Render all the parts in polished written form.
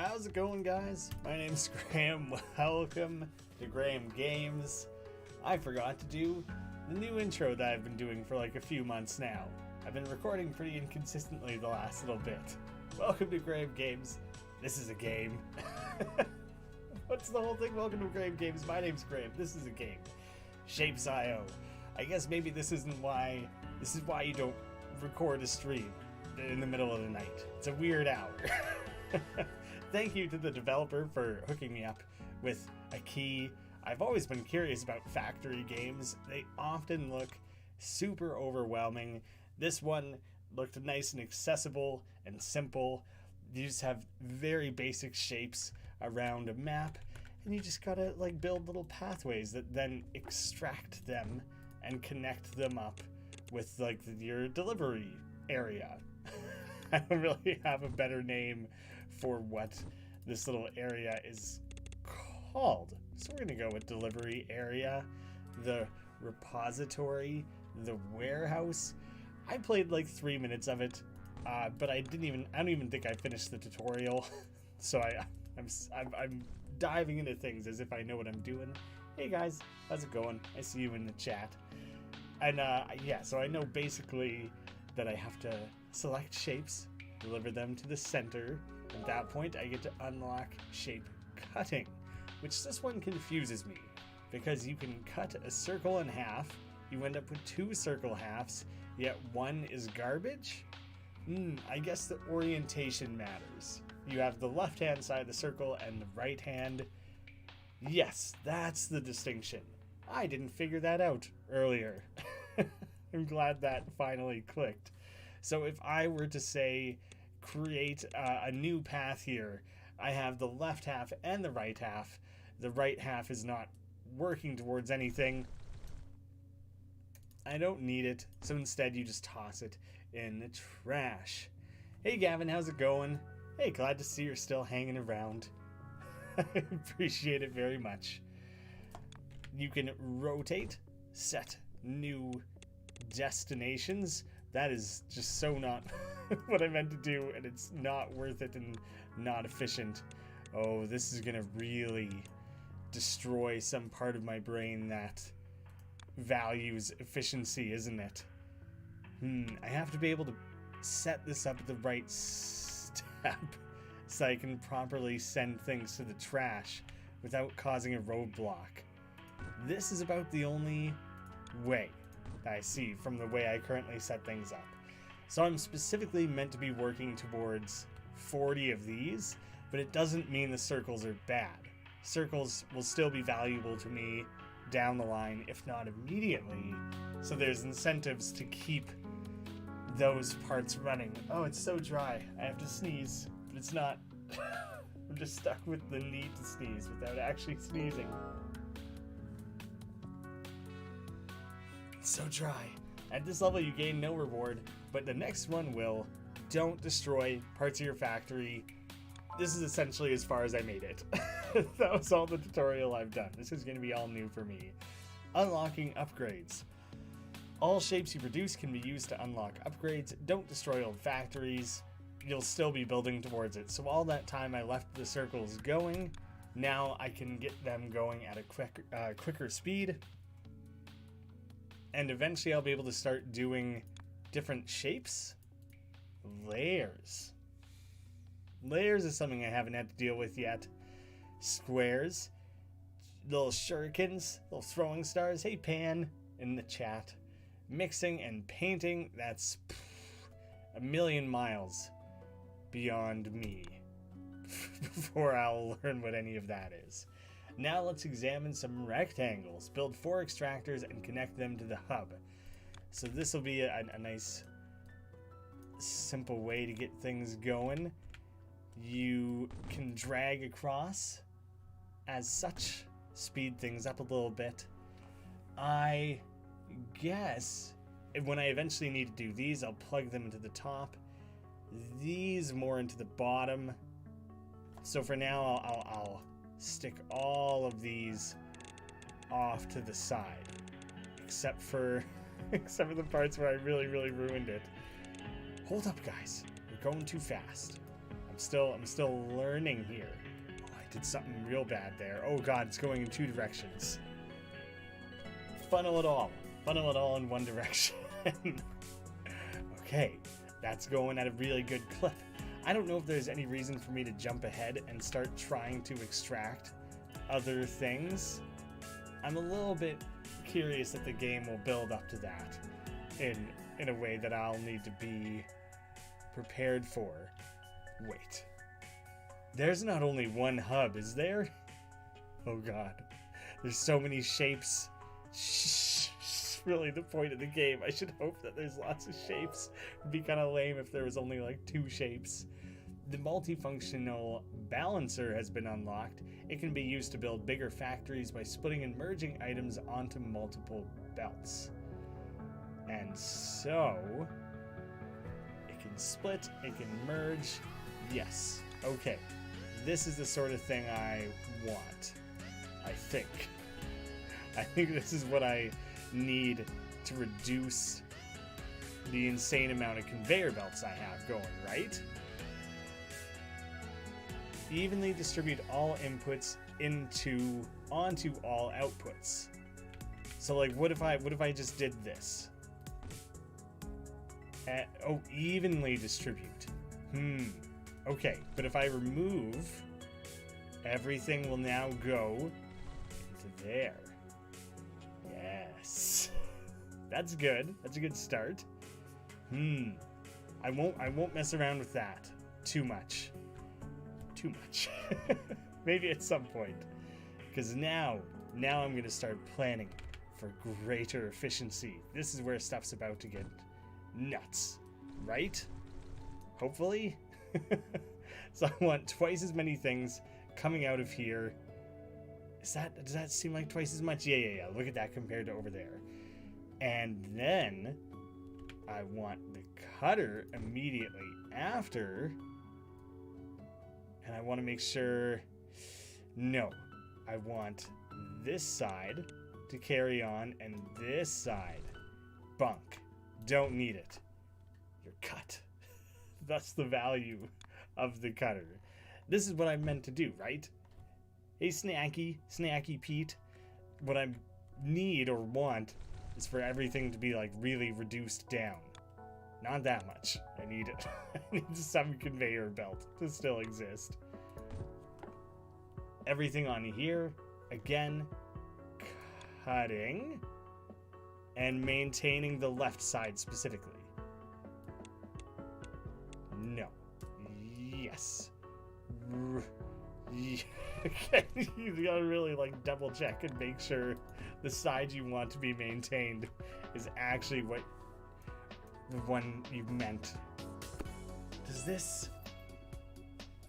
How's it going, guys? My name's Graeme. Welcome to Graeme Games. I forgot to do the new intro that I've been doing for like a few months now. I've been recording pretty inconsistently the last little bit. Welcome to Graeme Games. This is a game. What's the whole thing? Welcome to Graeme Games. My name's Graeme. This is a game. Shapezio. I guess maybe this is why you don't record a stream in the middle of the night. It's a weird hour. Thank you to the developer for hooking me up with a key. I've always been curious about factory games. They often look super overwhelming. This one looked nice and accessible and simple. You just have very basic shapes around a map, and you just gotta like build little pathways that then extract them and connect them up with like your delivery area. I don't really have a better name for what this little area is called. So we're gonna go with delivery area, the repository, the warehouse. I played like 3 minutes of it, but I don't even think I finished the tutorial. So I'm diving into things as if I know what I'm doing. Hey guys, how's it going? I see you in the chat. And yeah, so I know basically that I have to select shapes, deliver them to the center. At that point, I get to unlock shape cutting, which this one confuses me because you can cut a circle in half. You end up with 2 circle halves, yet one is garbage. I guess the orientation matters. You have the left-hand side of the circle and the right hand. Yes, that's the distinction. I didn't figure that out earlier. I'm glad that finally clicked. So if I were to say, create a new path here, I have the left half and the right half. The right half is not working towards anything. I don't need it, so instead you just toss it in the trash. Hey Gavin, how's it going? Hey, glad to see you're still hanging around. I appreciate it very much. You can rotate, set new destinations. That is just so not what I meant to do, and it's not worth it and not efficient. Oh, this is gonna really destroy some part of my brain that values efficiency, isn't it? I have to be able to set this up at the right step so I can properly send things to the trash without causing a roadblock. This is about the only way that I see from the way I currently set things up. So I'm specifically meant to be working towards 40 of these, but it doesn't mean the circles are bad. Circles will still be valuable to me down the line, if not immediately. So there's incentives to keep those parts running. Oh, it's so dry. I have to sneeze, but it's not. I'm just stuck with the need to sneeze without actually sneezing. It's so dry. At this level, you gain no reward, but the next one will. Don't destroy parts of your factory. This is essentially as far as I made it. That was all the tutorial I've done. This is going to be all new for me. Unlocking upgrades. All shapes you produce can be used to unlock upgrades. Don't destroy old factories. You'll still be building towards it. So all that time I left the circles going, now I can get them going at a quicker speed. And eventually I'll be able to start doing different shapes. Layers. Layers is something I haven't had to deal with yet. Squares. Little shurikens. Little throwing stars. Hey Pan in the chat. Mixing and painting. That's a million miles beyond me before I'll learn what any of that is. Now let's examine some rectangles. Build 4 extractors and connect them to the hub. So this will be a nice simple way to get things going. You can drag across as such, speed things up a little bit. I guess when I eventually need to do these, I'll plug them into the top, these more into the bottom. So for now, I'll stick all of these off to the side, except for the parts where I really ruined it. Hold up, guys. You're going too fast. I'm still learning here. Oh, I did something real bad there. Oh god, it's going in 2 directions. Funnel it all in one direction. Okay, that's going at a really good clip. I don't know if there's any reason for me to jump ahead and start trying to extract other things. I'm a little bit curious that the game will build up to that in a way that I'll need to be prepared for. Wait. There's not only one hub, is there? Oh god. There's so many shapes. It's really the point of the game. I should hope that there's lots of shapes. It'd be kind of lame if there was only like 2 shapes. The multifunctional balancer has been unlocked. It can be used to build bigger factories by splitting and merging items onto multiple belts. And so, it can split, it can merge. Yes. Okay. This is the sort of thing I want. I think. I think this is what I need to reduce the insane amount of conveyor belts I have going, right? Evenly distribute all inputs onto all outputs. So like what if I just did this? Evenly distribute. Okay, but if I remove, everything will now go into there. Yes. That's good. That's a good start. I won't mess around with that too much. Maybe at some point. Because now I'm going to start planning for greater efficiency. This is where stuff's about to get nuts, right? Hopefully. So I want twice as many things coming out of here. Does that seem like twice as much? Yeah. Look at that compared to over there. And then I want the cutter immediately after. And I want to make sure, no, I want this side to carry on and this side, bunk, don't need it. You're cut. That's the value of the cutter. This is what I'm meant to do, right? Hey, Snacky Pete, what I need or want is for everything to be like really reduced down. Not that much. I need it. I need some conveyor belt to still exist. Everything on here, again, cutting and maintaining the left side specifically. No. Yes. Okay, you gotta really like double check and make sure the side you want to be maintained is actually what the one you meant. Does this...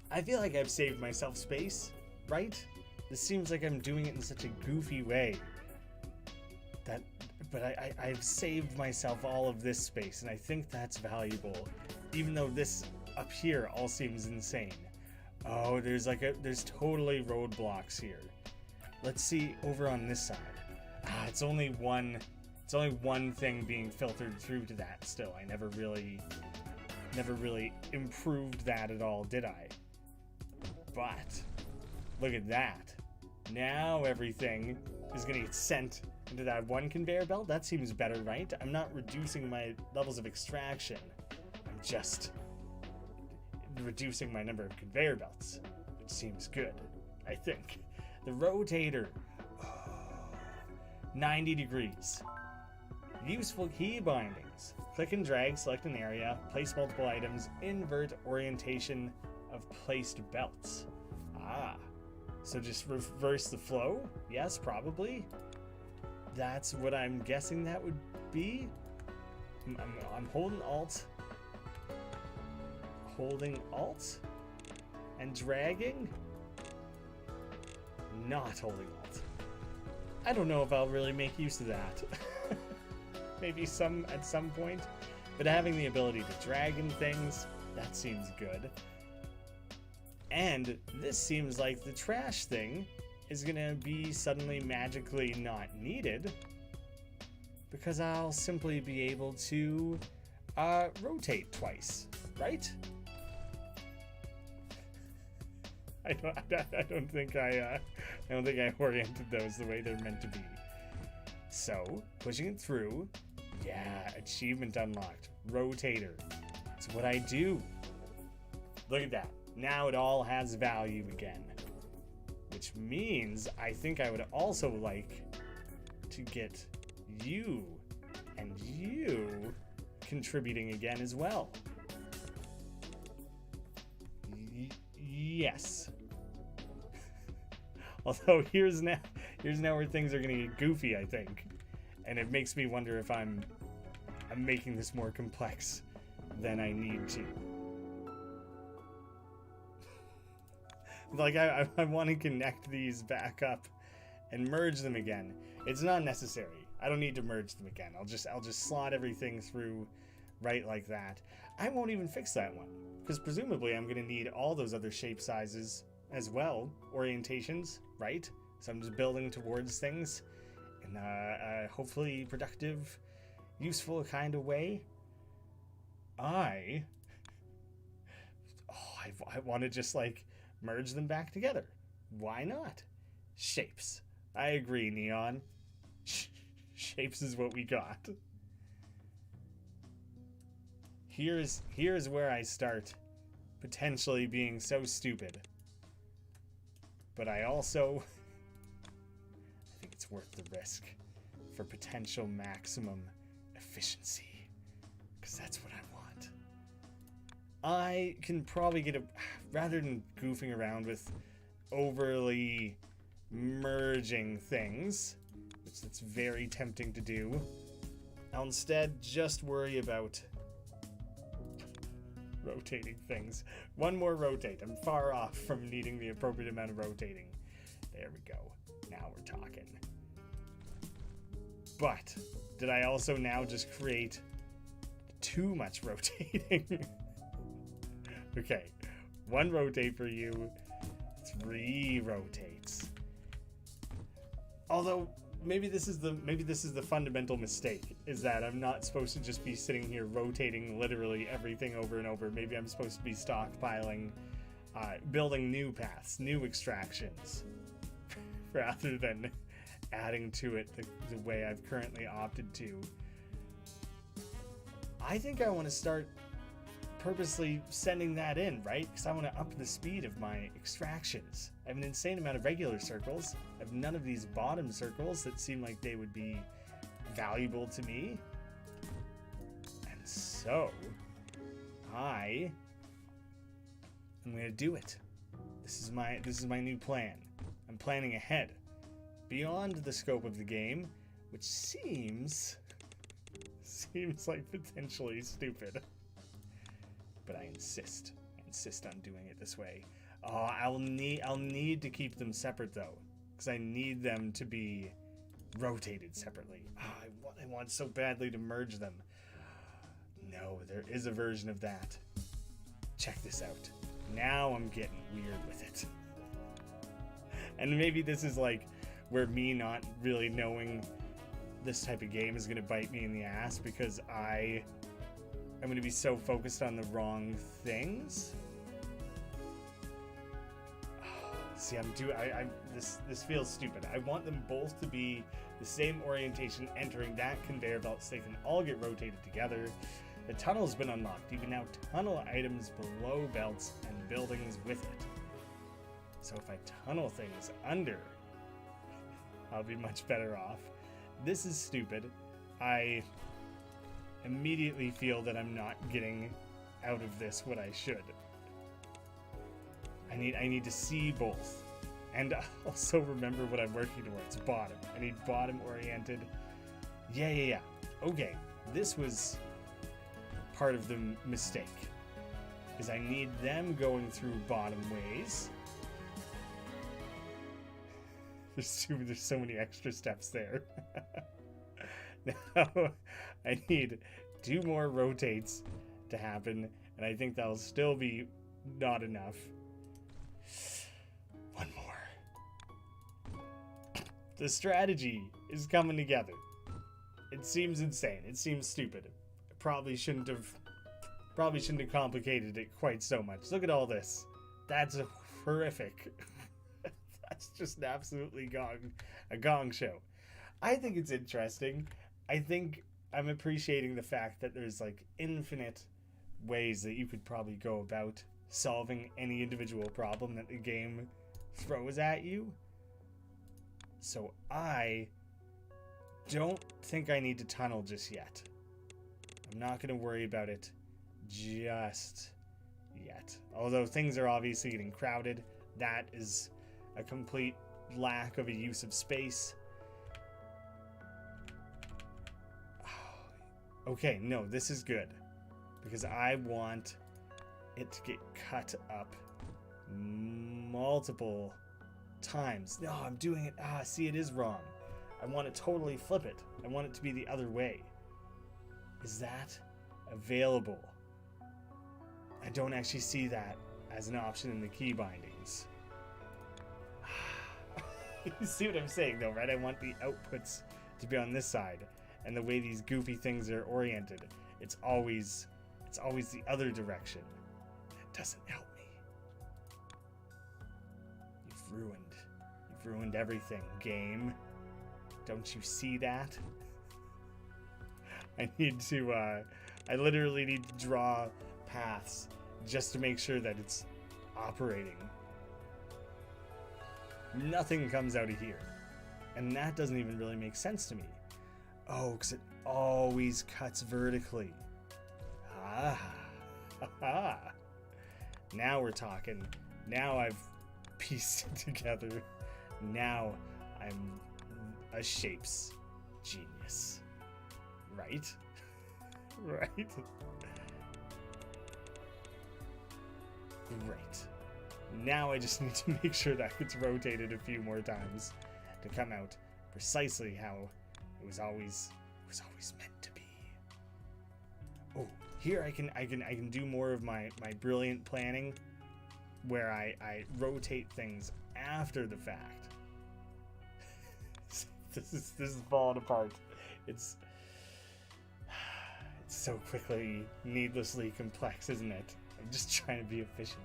I feel like I've saved myself space, right? This seems like I'm doing it in such a goofy way. But I've saved myself all of this space, and I think that's valuable. Even though this up here all seems insane. Oh, there's totally roadblocks here. Let's see over on this side. It's only one thing being filtered through to that still. I never really improved that at all, did I? But look at that. Now everything is gonna get sent into that one conveyor belt. That seems better, right? I'm not reducing my levels of extraction. I'm just reducing my number of conveyor belts, which seems good, I think. The rotator. 90 degrees. Useful key bindings. Click and drag, select an area, place multiple items, invert orientation of placed belts. So just reverse the flow? Yes, probably. That's what I'm guessing that would be. I'm holding Alt and dragging, not holding Alt. I don't know if I'll really make use of that. Maybe at some point, but having the ability to drag in things, that seems good. And this seems like the trash thing is gonna be suddenly magically not needed because I'll simply be able to rotate twice, right? I don't think I oriented those the way they're meant to be. So, pushing it through. Yeah, achievement unlocked. Rotator. It's what I do. Look at that. Now it all has value again. Which means I think I would also like to get you and you contributing again as well. Yes. Although here's now where things are gonna get goofy, I think. And it makes me wonder if I'm making this more complex than I need to. Like I want to connect these back up and merge them again. It's not necessary. I don't need to merge them again. I'll just slot everything through right like that. I won't even fix that one because presumably I'm going to need all those other shape sizes as well, orientations, right? So I'm just building towards things in a hopefully productive, useful kind of way. I want to just like merge them back together. Why not? Shapes. I agree, Neon. Shapes is what we got. Here's where I start potentially being so stupid. But I also think it's worth the risk for potential maximum efficiency. Because that's what I want. I can probably get rather than goofing around with overly merging things, which that's very tempting to do, I'll instead just worry about rotating things. One more rotate. I'm far off from needing the appropriate amount of rotating. There we go. Now we're talking. But did I also now just create too much rotating? Okay, 1 rotate for you, 3 rotates. Although maybe this is the fundamental mistake, is that I'm not supposed to just be sitting here rotating literally everything over and over. Maybe I'm supposed to be stockpiling, building new paths, new extractions, rather than adding to it the way I've currently opted to. I think I want to start purposely sending that in, right? Because I want to up the speed of my extractions. I have an insane amount of regular circles. I have none of these bottom circles that seem like they would be valuable to me. And so I am going to do it. This is my new plan. I'm planning ahead, beyond the scope of the game, which seems like potentially stupid. But I insist on doing it this way. Oh, I'll need to keep them separate though, because I need them to be rotated separately. Oh, I want so badly to merge them. No, there is a version of that. Check this out. Now I'm getting weird with it. And maybe this is like where me not really knowing this type of game is going to bite me in the ass, because I'm going to be so focused on the wrong things. See, this feels stupid. I want them both to be the same orientation entering that conveyor belt so they can all get rotated together. The tunnel's been unlocked. You can now tunnel items below belts and buildings with it. So if I tunnel things under, I'll be much better off. This is stupid. I immediately feel that I'm not getting out of this what I should. I need to see both, and also remember what I'm working towards. Bottom. I need bottom oriented. Yeah. Okay, this was part of the mistake, is I need them going through bottom ways. There's so many extra steps there. Now I need 2 more rotates to happen, and I think that'll still be not enough. 1 more. The strategy is coming together. It seems insane. It seems stupid. I probably shouldn't have complicated it quite so much. Look at all this. That's horrific. That's just an absolutely a gong show. I think it's interesting. I think I'm appreciating the fact that there's like infinite ways that you could probably go about solving any individual problem that the game throws at you. So I don't think I need to tunnel just yet. I'm not going to worry about it just yet. Although things are obviously getting crowded. That is a complete lack of a use of space. Okay, no, this is good. Because I want it to get cut up multiple times. No, I'm doing it. See, it is wrong. I want to totally flip it. I want it to be the other way. Is that available? I don't actually see that as an option in the key bindings. You see what I'm saying though, right? I want the outputs to be on this side, and the way these goofy things are oriented, it's always the other direction. That doesn't help me. You've ruined everything, game. Don't you see that? I literally need to draw paths just to make sure that it's operating. Nothing comes out of here. And that doesn't even really make sense to me. Oh, because it always cuts vertically. Now we're talking. Now I've pieced it together. Now I'm a shapes genius. Right? Right? Great. Now I just need to make sure that gets rotated a few more times to come out precisely how it was always meant to be. Oh, here I can do more of my brilliant planning where I rotate things after the fact. This is falling apart. It's so quickly needlessly complex, isn't it? I'm just trying to be efficient.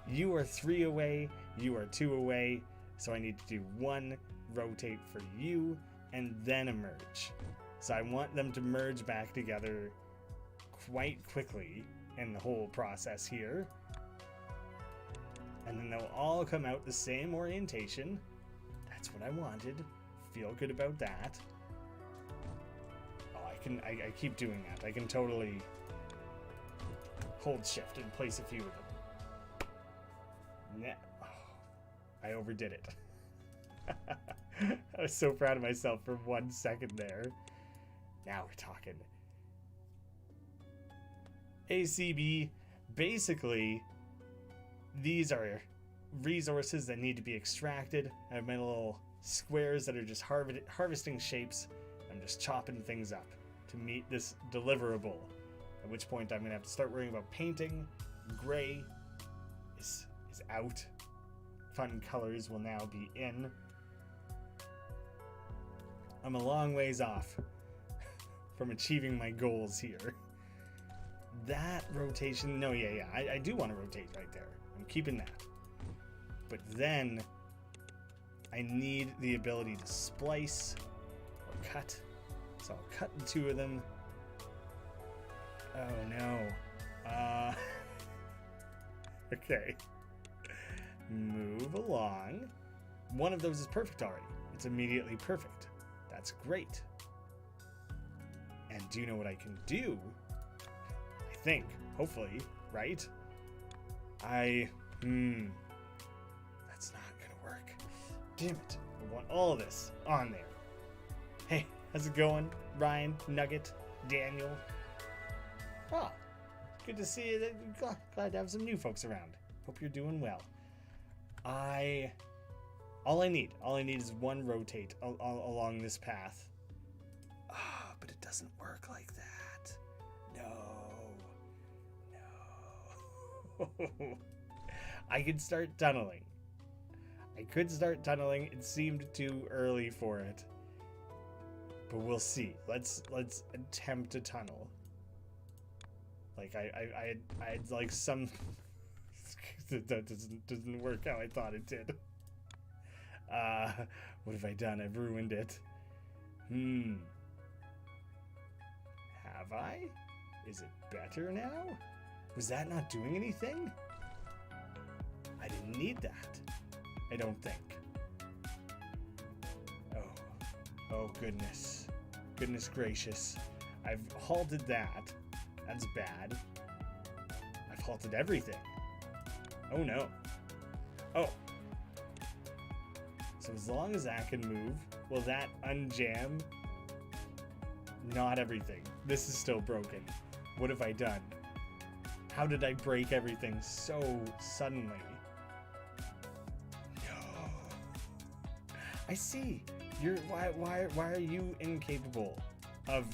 You are 3 away, you are 2 away, so I need to do 1 rotate for you and then a merge. So I want them to merge back together quite quickly in the whole process here. And then they'll all come out the same orientation. That's what I wanted. Feel good about that. Oh, I keep doing that. I can totally hold shift and place a few of them. Oh, I overdid it. I was so proud of myself for 1 second there. Now we're talking. ACB, basically, these are resources that need to be extracted. I have my little squares that are just harvesting shapes. I'm just chopping things up to meet this deliverable. At which point I'm going to have to start worrying about painting. Gray is out. Fun colors will now be in. I'm a long ways off from achieving my goals here. That rotation, no, yeah, I do want to rotate right there. I'm keeping that. But then I need the ability to splice or cut. So I'll cut the 2 of them. Oh no. Okay. Move along. 1 of those is perfect already. It's immediately perfect. That's great. And do you know what I can do? I think, hopefully, right? That's not gonna work. Damn it. I want all of this on there. Hey, how's it going? Ryan, Nugget, Daniel. Oh, good to see you. Glad to have some new folks around. Hope you're doing well. All I need is 1 rotate along this path. But it doesn't work like that. No. I could start tunneling. It seemed too early for it. But we'll see. Let's attempt to tunnel. Like I had like some That doesn't work how I thought it did. What have I done? I've ruined it. Have I? Is it better now? Was that not doing anything? I didn't need that. I don't think. Oh goodness. Goodness gracious. I've halted that. That's bad. I've halted everything. Oh no. Oh. So as long as that can move, will that unjam? Not everything. This is still broken. What have I done? How did I break everything so suddenly? No. I see. You're why are you incapable of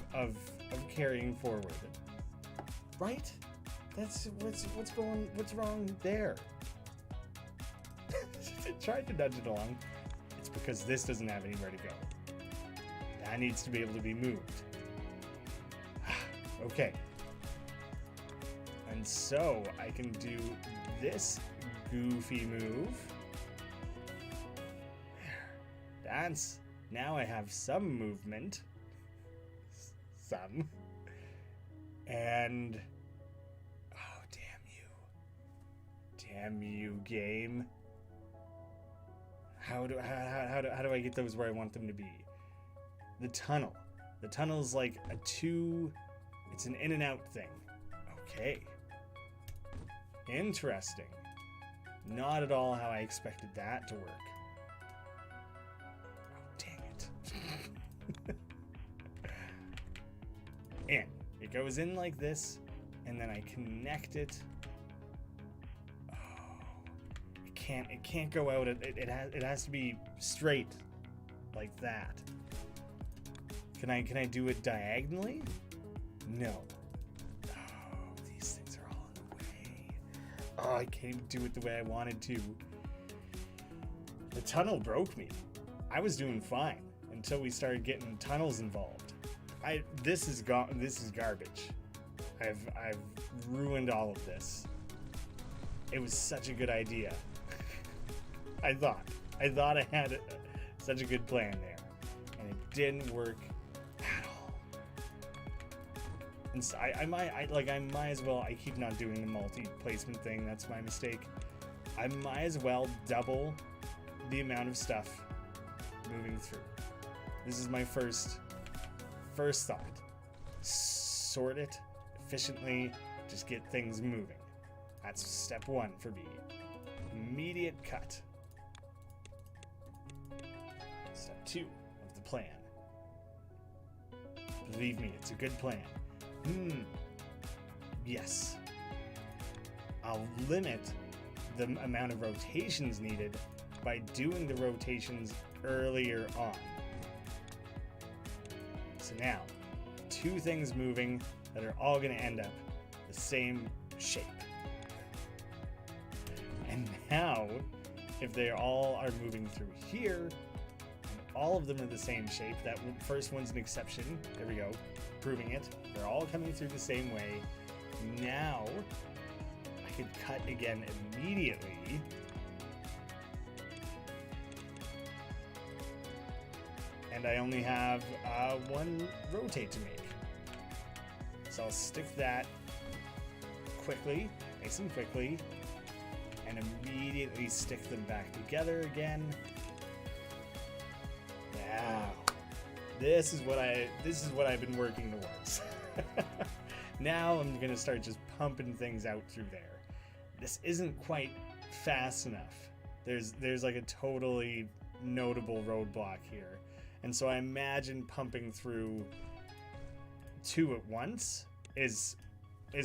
carrying forward? Right? That's what's wrong there. I tried to nudge it along. It's because this doesn't have anywhere to go. That needs to be able to be moved. Okay. And so I can do this goofy move. There. Now I have some movement. Some. And oh, damn you. Damn you, game. How do I get those where I want them to be? The tunnel. The tunnel's like it's an in and out thing. Okay. Interesting. Not at all how I expected that to work. Oh, dang it. In. It goes in like this, and then I connect it. Oh. It can't go out. It has to be straight like that. Can I do it diagonally? No. Oh, these things are all in the way. Oh, I can't even do it the way I wanted to. The tunnel broke me. I was doing fine until we started getting tunnels involved. This is garbage. I've ruined all of this. It was such a good idea. I thought I had such a good plan there, and it didn't work at all. And so I might as well. I keep not doing the multi-placement thing. That's my mistake. I might as well double the amount of stuff moving through. This is my first thought. Sort it efficiently. Just get things moving. That's step one for me. Immediate cut. Step 2 of the plan. Believe me, it's a good plan. Yes. I'll limit the amount of rotations needed by doing the rotations earlier on. So now, 2 things moving that are all going to end up the same shape. And now, if they all are moving through here, and all of them are the same shape, that first one's an exception. There we go, proving it. They're all coming through the same way. Now, I could cut again immediately. And I only have 1 rotate to make. So I'll stick that quickly, nice and quickly, and immediately stick them back together again. Now, this is what I've been working towards. Now I'm gonna start just pumping things out through there. This isn't quite fast enough. There's like a totally notable roadblock here. And so I imagine pumping through 2 at once is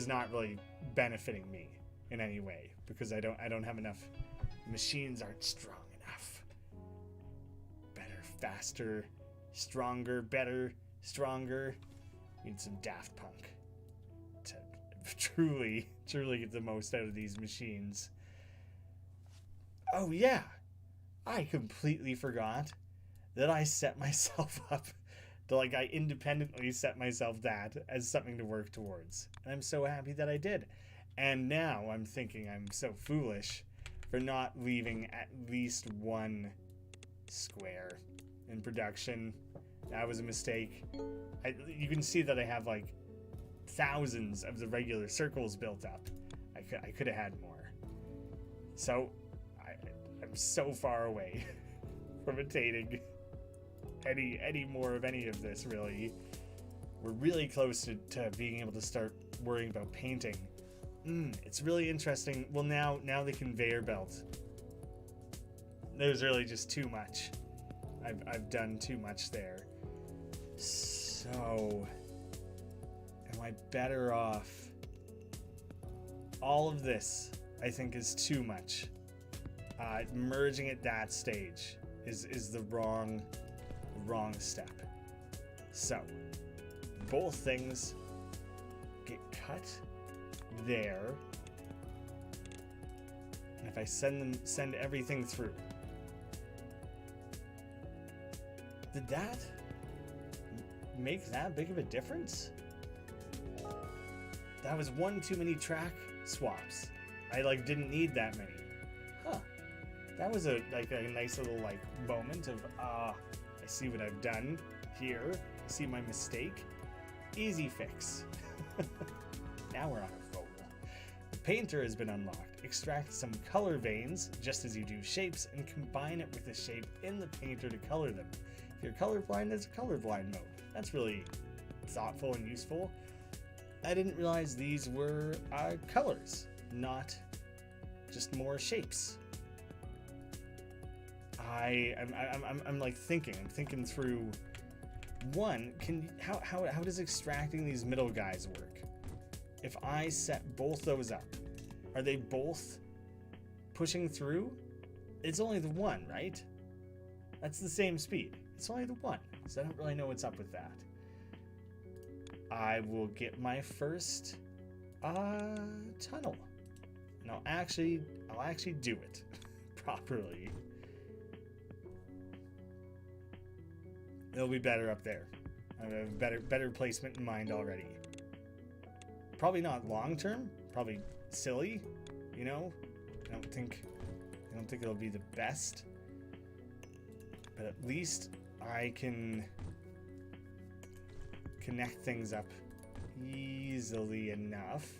not really benefiting me in any way, because I don't have enough. Machines aren't strong enough. Better, faster, stronger, better, stronger. Need some Daft Punk to truly get the most out of these machines. Oh yeah, I completely forgot that I set myself up to, I independently set myself that as something to work towards. And I'm so happy that I did. And now I'm thinking I'm so foolish for not leaving at least one square in production. That was a mistake. You can see that I have like thousands of the regular circles built up. I could have had more. So I'm so far away from attaining any more of any of this, really. We're really close to being able to start worrying about painting. It's really interesting. Well, now the conveyor belt. There's really just too much. I've done too much there. So, am I better off? All of this, I think, is too much. Merging at that stage is the wrong step. So, both things get cut there. And if I send everything through, did that make that big of a difference? That was one too many track swaps. I didn't need that many. Huh. That was a nice little moment of I see what I've done here. I see my mistake. Easy fix. Now we're on a roll. The painter has been unlocked. Extract some color veins, just as you do shapes, and combine it with the shape in the painter to color them. If you're colorblind, there's a colorblind mode. That's really thoughtful and useful. I didn't realize these were colors, not just more shapes. I'm thinking through. One, how does extracting these middle guys work? If I set both those up, are they both pushing through? It's only the one, right? That's the same speed. It's only the one, so I don't really know what's up with that. I will get my first tunnel, and I'll actually do it properly. It'll be better up there. I have a better placement in mind already. Probably not long term. Probably silly, you know. I don't think it'll be the best. But at least I can connect things up easily enough.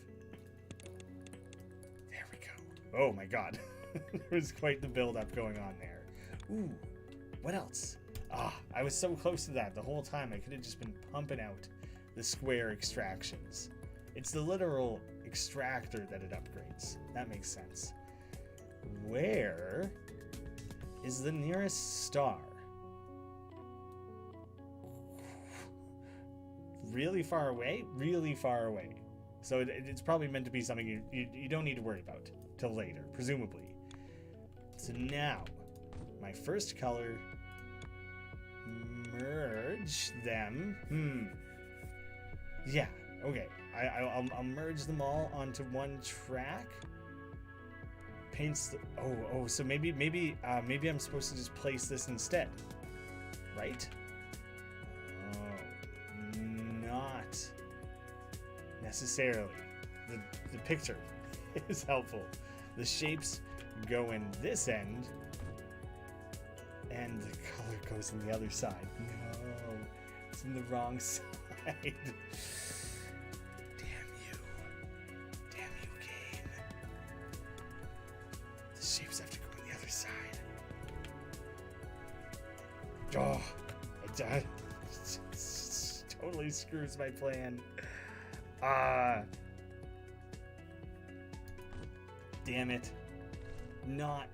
There we go. Oh my god. There was quite the build-up going on there. Ooh, what else? I was so close to that the whole time. I could have just been pumping out the square extractions. It's the literal extractor that it upgrades. That makes sense. Where is the nearest star? Really far away? Really far away. So it's probably meant to be something you don't need to worry about till later, presumably. So now, my first color... merge them. Yeah, okay. I'll merge them all onto one track. Paints the... so maybe I'm supposed to just place this instead. Right? Oh, not necessarily. The picture is helpful. The shapes go in this end, and the color goes in the other side. No, it's in the wrong side. Damn you, game. The shapes have to go on the other side. Oh, it totally screws my plan. Damn it. Not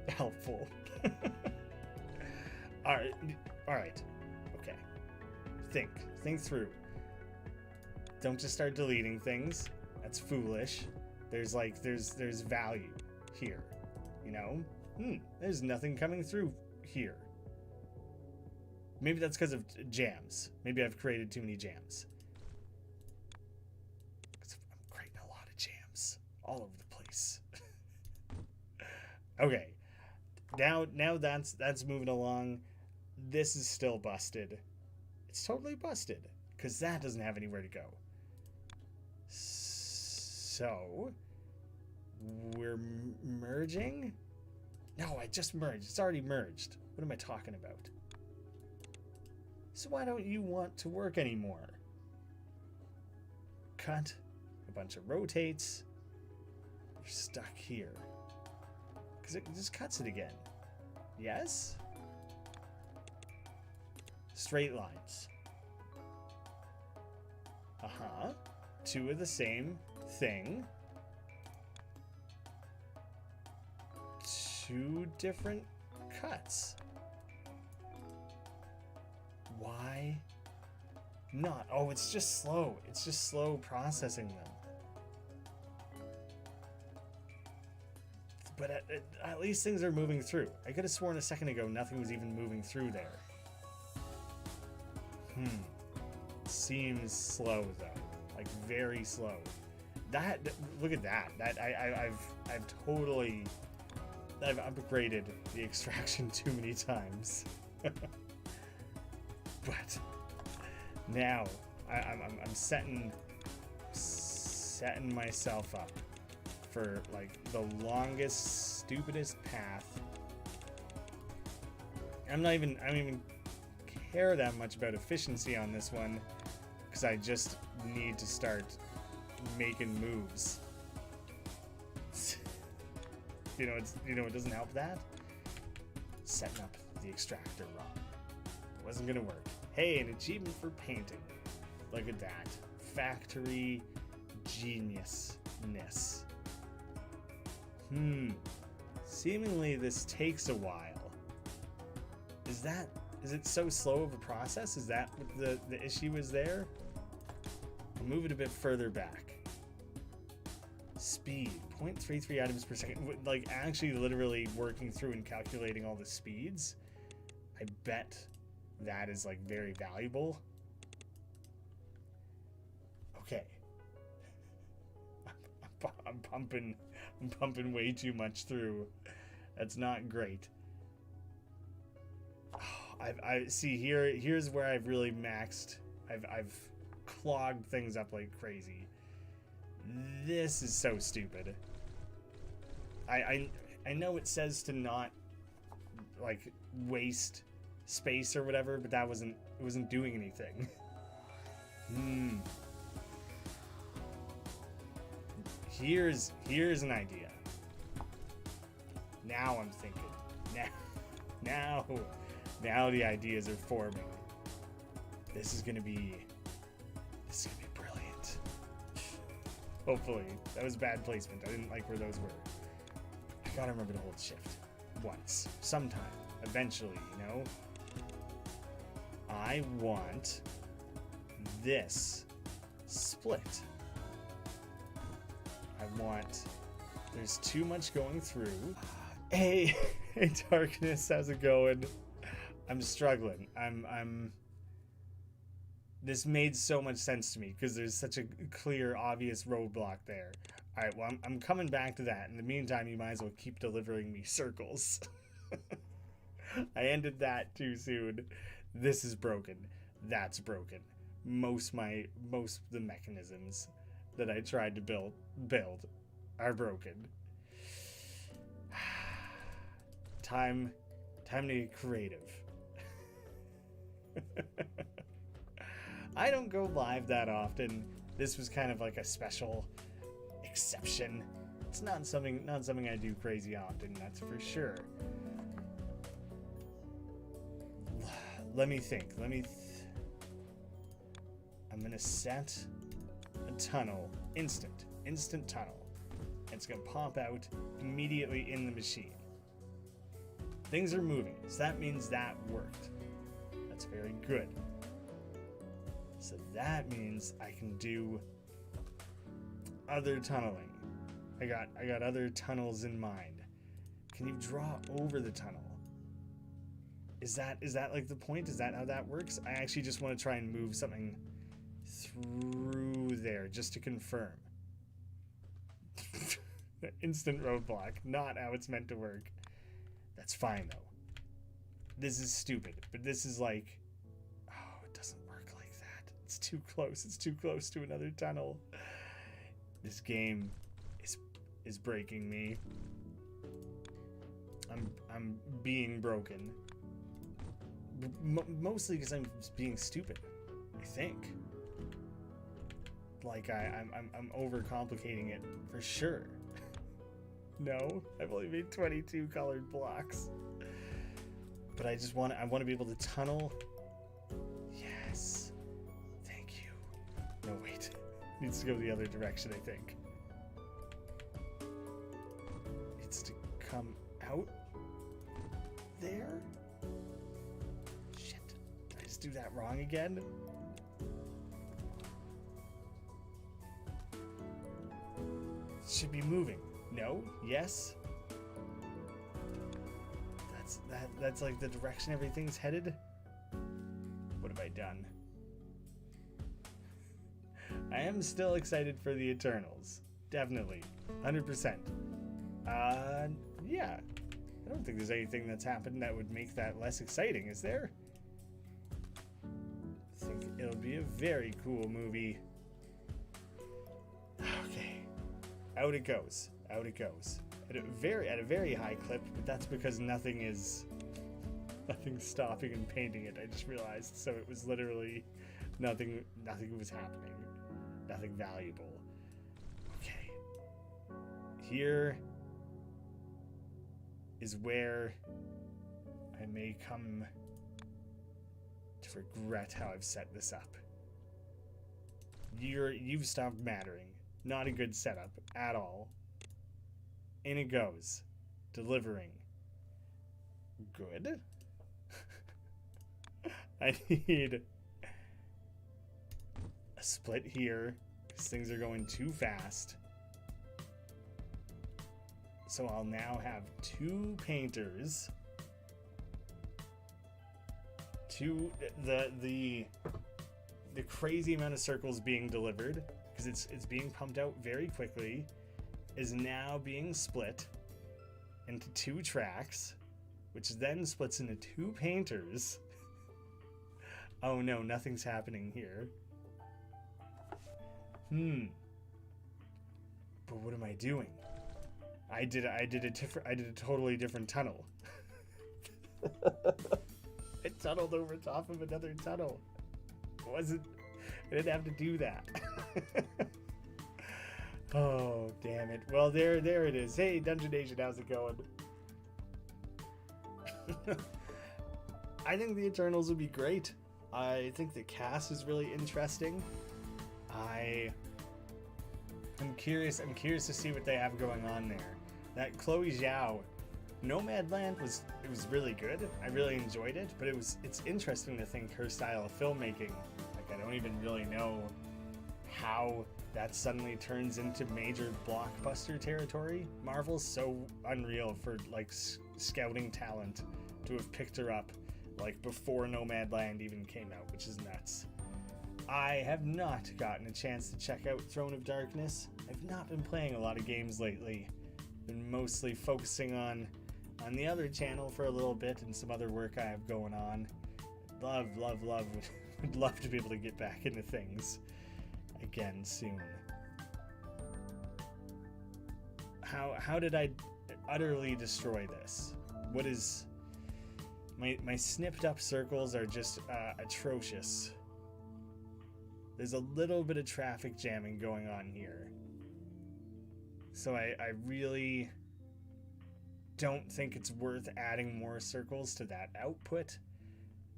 helpful. All right. Okay. Think through. Don't just start deleting things. That's foolish. There's value here, you know? There's nothing coming through here. Maybe that's because of jams. Maybe I've created too many jams. Because I'm creating a lot of jams all over the place. Okay. Now that's moving along. This is still busted. It's totally busted because that doesn't have anywhere to go. So, we're merging? No, I just merged. It's already merged. What am I talking about? So why don't you want to work anymore? Cut. A bunch of rotates. You're stuck here. Because it just cuts it again. Yes? Straight lines. Uh-huh. Two of the same thing. Two different cuts. Why not? Oh, it's just slow. It's just slow processing them. But at least things are moving through. I could have sworn a second ago nothing was even moving through there. Seems slow though, like very slow. That, look at that. I've totally, I've upgraded the extraction too many times. But now I'm setting myself up for like the longest, stupidest path. I don't even care that much about efficiency on this one, because I just need to start making moves. You know, it doesn't help that. Setting up the extractor wrong. It wasn't gonna work. Hey, an achievement for painting. Look at that. Factory geniusness. Seemingly this takes a while. Is it so slow of a process? Is that what the issue is there? I'll move it a bit further back. Speed, 0.33 items per second. Like actually literally working through and calculating all the speeds. I bet that is like very valuable. Okay. I'm pumping way too much through. That's not great. I see here's where I've really maxed. I've clogged things up like crazy. This is so stupid. I know it says to not like waste space or whatever, but it wasn't doing anything. Here's an idea. Now I'm thinking. Now the ideas are forming. This is gonna be brilliant. Hopefully. That was bad placement. I didn't like where those were. I gotta remember to hold shift once, sometime, eventually, you know? I want this split. There's too much going through. Hey, Darkness, how's it going? I'm struggling. This made so much sense to me because there's such a clear, obvious roadblock there. All right, well, I'm coming back to that. In the meantime, you might as well keep delivering me circles. I ended that too soon. This is broken. That's broken. Most of the mechanisms that I tried to build are broken. Time to get creative. I don't go live that often. This was kind of like a special exception. It's not something I do crazy often, that's for sure. Let me think. I'm gonna set a tunnel, instant tunnel. It's gonna pop out immediately in the machine. Things are moving, so that means that worked. That's very good. So that means I can do other tunneling. I got other tunnels in mind. Can you draw over the tunnel? Is that like the point? Is that how that works? I actually just want to try and move something through there just to confirm. Instant roadblock, not how it's meant to work. That's fine though. This is stupid, but this is like, oh, it doesn't work like that. It's too close. It's too close to another tunnel. This game is breaking me. I'm being broken. Mostly because I'm being stupid, I think. Like I'm overcomplicating it for sure. No, I've only made 22 colored blocks. But I want to be able to tunnel. Yes. Thank you. No, wait. It needs to go the other direction, I think. It's to come out there? Shit. Did I just do that wrong again? It should be moving. No? Yes? That's like the direction everything's headed? What have I done? I am still excited for the Eternals. Definitely. 100%. Yeah. I don't think there's anything that's happened that would make that less exciting, is there? I think it'll be a very cool movie. Okay. Out it goes. Out it goes. At a very high clip, but that's because nothing's stopping and painting it. I just realized, so it was literally nothing was happening. Nothing valuable. Okay. Here is where I may come to regret how I've set this up. You've stopped mattering. Not a good setup at all. In it goes. Delivering. Good. I need a split here because things are going too fast. So I'll now have two painters. The crazy amount of circles being delivered because it's being pumped out very quickly is now being split into two tracks, which then splits into two painters. Oh no, nothing's happening here. But what am I doing? I did a totally different tunnel. I tunneled over top of another tunnel. I didn't have to do that. Oh, damn it. Well, there it is. Hey, Dungeon Nation, how's it going? I think the Eternals would be great. I think the cast is really interesting. I'm curious to see what they have going on there. That Chloe Zhao Nomadland was really good. I really enjoyed it, but it's interesting to think her style of filmmaking. Like, I don't even really know how that suddenly turns into major blockbuster territory. Marvel's so unreal for like scouting talent to have picked her up like before Nomadland even came out, which is nuts. I have not gotten a chance to check out Throne of Darkness. I've not been playing a lot of games lately. Been mostly focusing on the other channel for a little bit and some other work I have going on. Would love to be able to get back into things again soon. How did I utterly destroy this? What is my snipped up circles are just atrocious. There's a little bit of traffic jamming going on here. So I really don't think it's worth adding more circles to that output.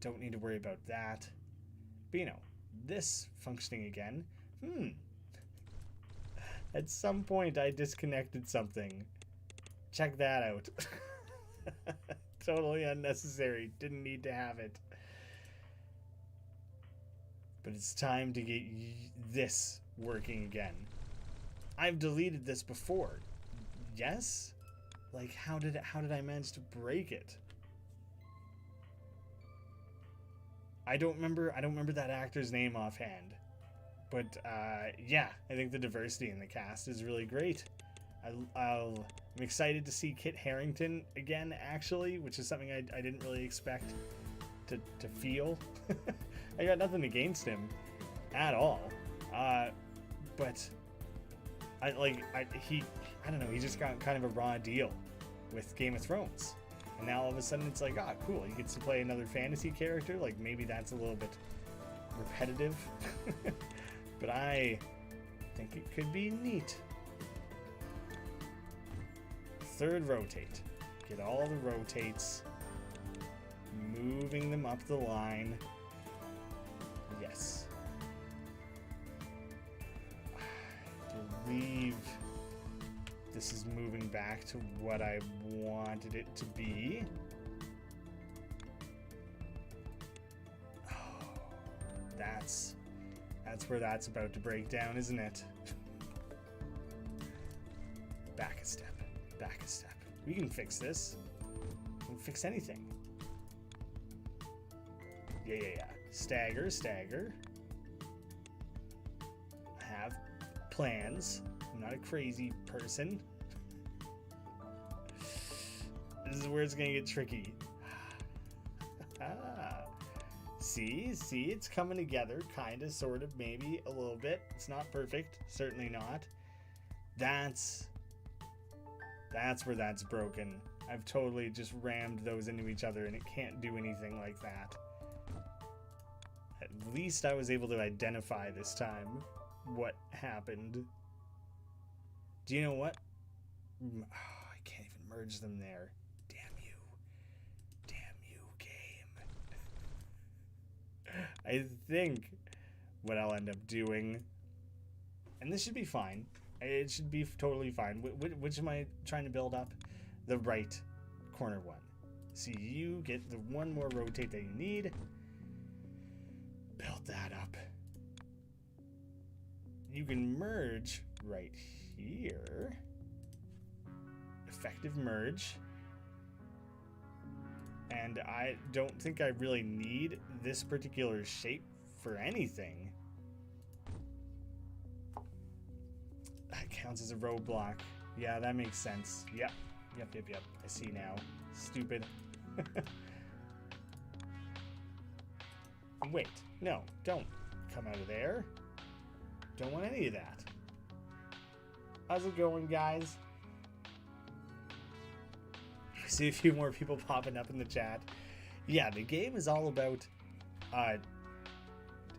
Don't need to worry about that. But this functioning again. At some point I disconnected something. Check that out. Totally unnecessary. Didn't need to have it. But it's time to get this working again. I've deleted this before. Yes? Like, how did I manage to break it? I don't remember that actor's name offhand. But yeah, I think the diversity in the cast is really great. I'm excited to see Kit Harington again, actually, which is something I didn't really expect to feel. I got nothing against him at all. But I don't know, he just got kind of a raw deal with Game of Thrones. And now all of a sudden it's like, ah, cool, he gets to play another fantasy character. Like, maybe that's a little bit repetitive. But I think it could be neat. Third rotate. Get all the rotates. Moving them up the line. Yes. I believe this is moving back to what I wanted it to be. Oh, that's where that's about to break down, isn't it? Back a step. Back a step. We can fix this. We can fix anything. Yeah. Stagger, stagger. I have plans. I'm not a crazy person. This is where it's gonna get tricky. See, it's coming together, kinda, sort of, maybe, a little bit. It's not perfect, certainly not. That's where that's broken. I've totally just rammed those into each other, and it can't do anything like that. At least I was able to identify this time what happened. Do you know what? Oh, I can't even merge them there. Damn you. Damn you, game. I think what I'll end up doing, and this should be fine. It should be totally fine. Which am I trying to build up? The right corner one. So you get the one more rotate that you need. Build that up. You can merge right here. Effective merge. And I don't think I really need this particular shape for anything. That counts as a roadblock. Yeah, that makes sense. Yep. I see now. Stupid. Wait. No, don't come out of there. Don't want any of that. How's it going, guys? I see a few more people popping up in the chat. Yeah, the game is all about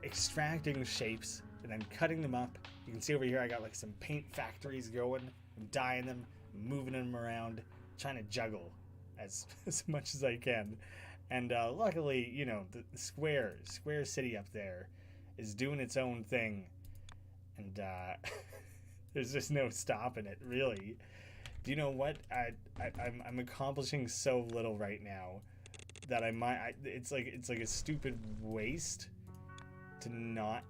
extracting shapes and then cutting them up. You can see over here I got like some paint factories going. I'm dyeing them, moving them around, trying to juggle as much as I can. And luckily, you know, the Square City up there is doing its own thing. And there's just no stopping it, really. Do you know what? I'm accomplishing so little right now that it's like a stupid waste to not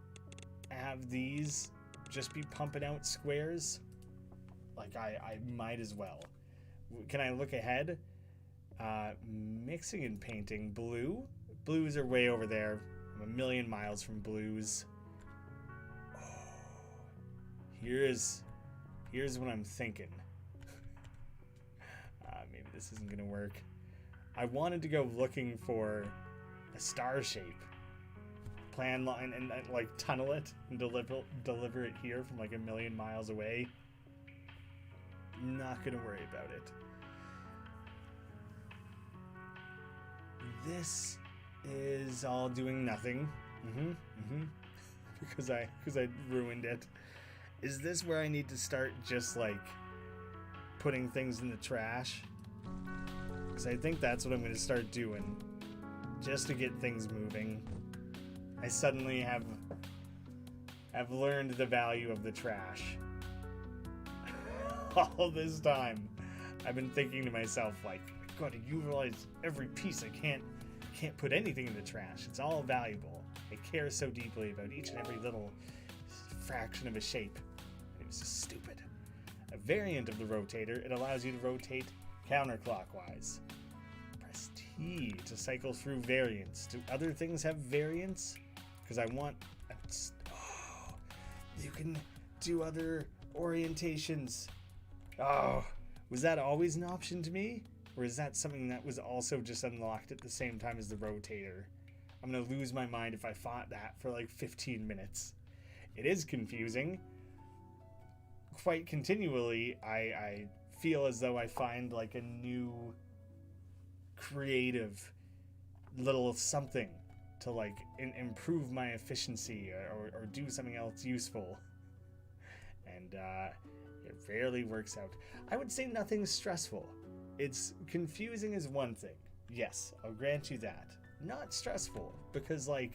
have these just be pumping out squares. Like, I might as well. Can I look ahead? Mixing and painting. Blues are way over there. I'm a million miles from blues. Oh, here's what I'm thinking. Maybe this isn't gonna work. I wanted to go looking for a star shape. Plan line and like tunnel it and deliver it here from like a million miles away. Not gonna worry about it. This is all doing nothing. Because I ruined it. Is this where I need to start just like putting things in the trash? Because I think that's what I'm going to start doing, just to get things moving. I suddenly have learned the value of the trash. All this time I've been thinking to myself, like, I've got to utilize every piece. I can't put anything in the trash. It's all valuable. I care so deeply about each and every little fraction of a shape. It was just stupid. A variant of the rotator, it allows you to rotate counterclockwise. Press T to cycle through variants. Do other things have variants? Because I want... Oh, you can do other orientations. Oh, was that always an option to me? Or is that something that was also just unlocked at the same time as the rotator? I'm going to lose my mind if I fought that for like 15 minutes. It is confusing. quite continually, I feel as though I find like a new creative little something to like improve my efficiency or do something else useful. And it rarely works out. I would say nothing's stressful. It's confusing is one thing. Yes, I'll grant you that. Not stressful, because like,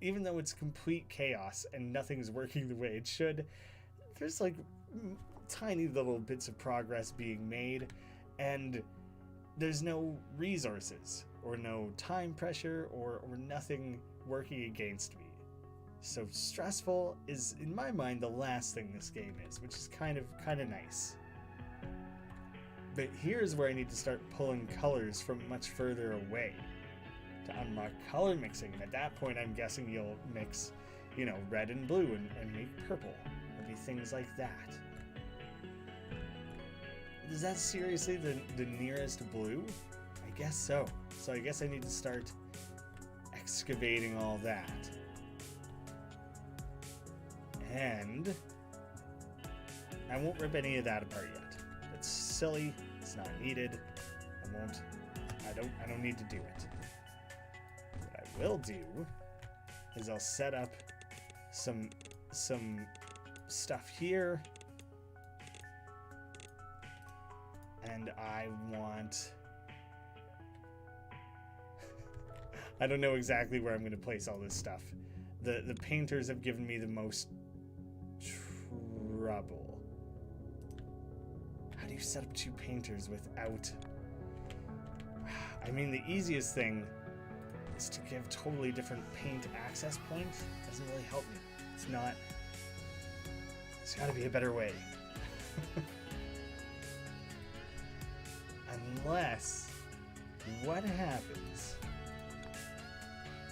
even though it's complete chaos and nothing's working the way it should, there's like tiny little bits of progress being made, and there's no resources or no time pressure or nothing working against me. So stressful is, in my mind, the last thing this game is, which is kind of nice. But here's where I need to start pulling colors from much further away to unlock color mixing. And at that point, I'm guessing you'll mix, you know, red and blue and make purple. Maybe things like that. Is that seriously the nearest blue? I guess so. So I guess I need to start excavating all that. And I won't rip any of that apart yet. It's silly. It's not needed. I don't need to do it. What I will do is I'll set up some stuff here. And I want... I don't know exactly where I'm going to place all this stuff. The painters have given me the most trouble. How do you set up two painters without... I mean, the easiest thing is to give totally different paint access points. Doesn't really help me. It's not... There's got to be a better way. Unless... What happens...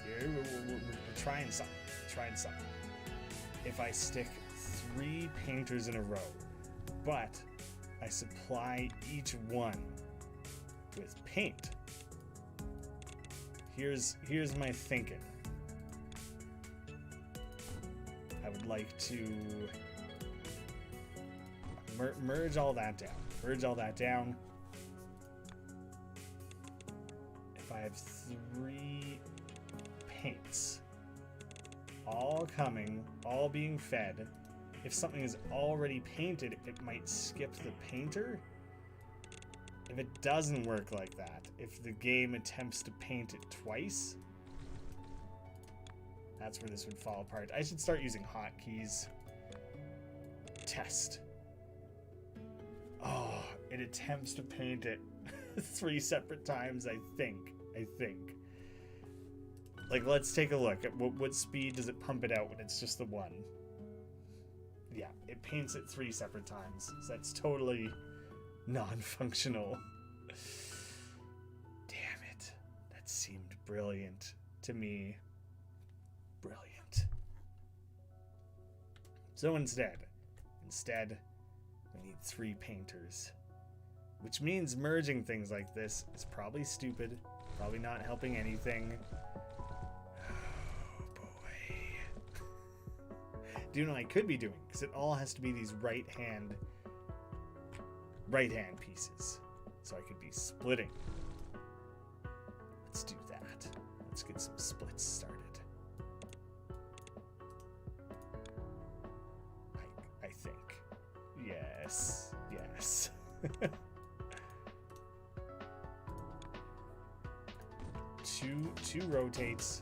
Here, we're trying something. If I stick 3 painters in a row, but I supply each one with paint. Here's my thinking. I would like to merge all that down. If I have 3 paints all being fed, if something is already painted, it might skip the painter. If it doesn't work like that, if the game attempts to paint it twice, that's where this would fall apart. I should start using hotkeys. Test. Oh, it attempts to paint it 3 separate times, I think. Like, let's take a look at what speed does it pump it out when it's just the one. Yeah, it paints it 3 separate times. So that's totally non-functional. Damn it. That seemed brilliant to me. Brilliant. So instead, we need 3 painters. Which means merging things like this is probably stupid. Probably not helping anything. Do you know what I could be doing? Because it all has to be these right hand pieces. So I could be splitting. Let's do that. Let's get some splits started. I think. Yes. Two rotates.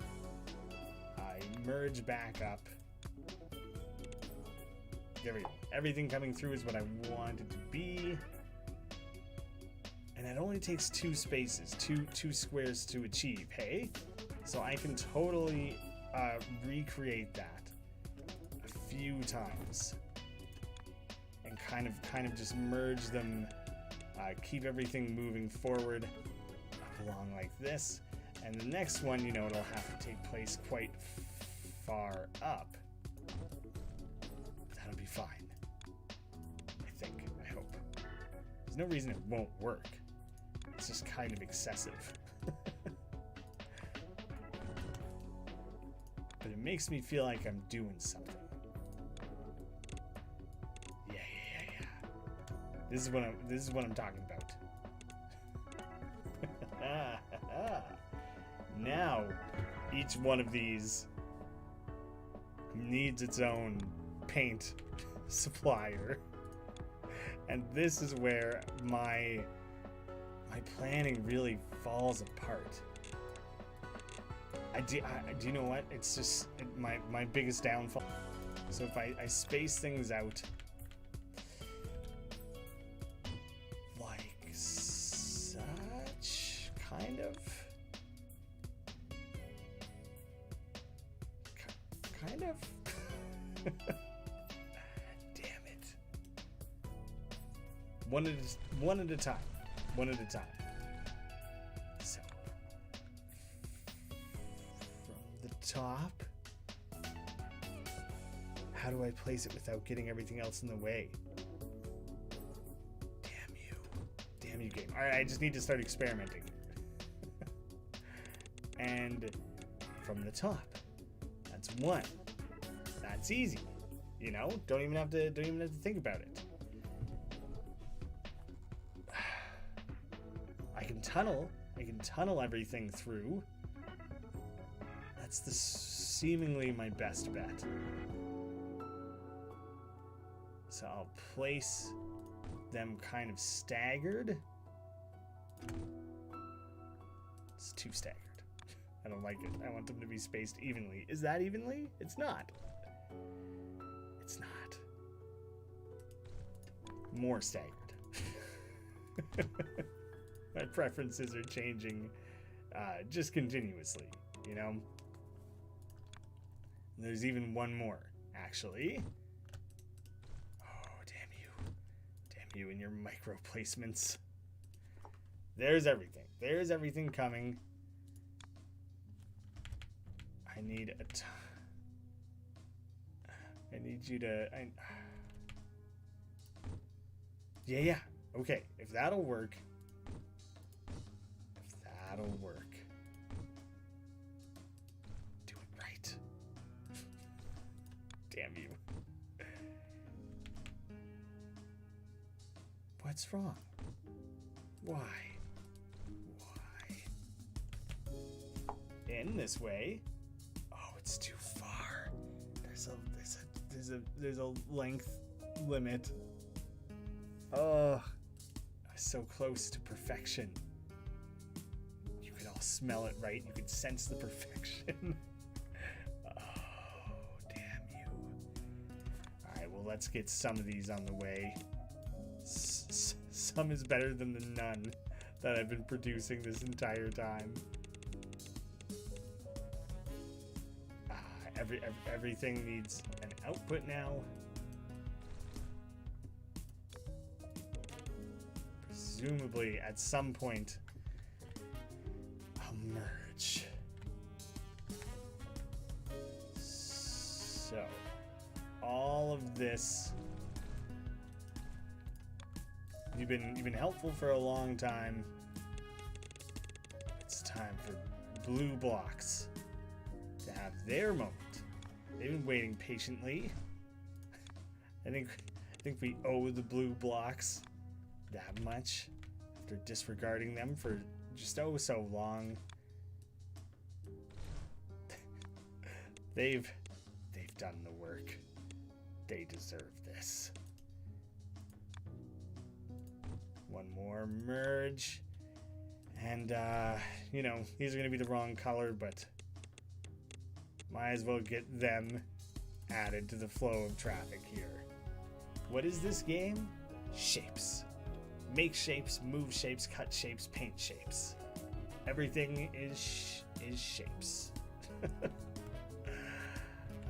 I merge back up. There we go. Everything coming through is what I want it to be. And it only takes 2 spaces, two squares to achieve, hey? So I can totally recreate that a few times. And kind of just merge them, keep everything moving forward along like this. And the next one, you know, it'll have to take place quite far up. That'll be fine. I hope. There's no reason it won't work. It's just kind of excessive. But it makes me feel like I'm doing something. Yay. This is what I'm talking about. Now, each one of these needs its own paint supplier. And this is where my planning really falls apart. Do you know what? It's just my biggest downfall. So if I space things out like such, kind of. Damn it. One at a time. So from the top, how do I place it without getting everything else in the way? Damn you game. All right, I just need to start experimenting. And from the top, that's one. That's easy, you know. Don't even have to think about it. I can tunnel everything through. That's seemingly my best bet. So I'll place them kind of staggered. It's too staggered. I don't like it. I want them to be spaced evenly. Is that evenly? It's not. It's not. More staggered. My preferences are changing just continuously, you know? There's even one more, actually. Oh, damn you. Damn you and your micro placements. There's everything. There's everything coming. I need I need you to... Yeah. Okay, if that'll work. Do it right. Damn you. What's wrong? Why? In this way? Oh, it's too far. There's a length limit. Oh, I was so close to perfection. You could all smell it, right? You could sense the perfection. Oh, damn you. All right, well, let's get some of these on the way. Some is better than the none that I've been producing this entire time. Everything needs an output now. Presumably, at some point, I'll merge. So, all of this. You've been helpful for a long time. It's time for blue blocks to have their moment. They've been waiting patiently. I think we owe the blue blocks that much after disregarding them for just so long. They've done the work. They deserve this. One more merge. And you know, these are gonna be the wrong color, but might as well get them added to the flow of traffic here. What is this game? Shapes. Make shapes, move shapes, cut shapes, paint shapes. Everything is shapes.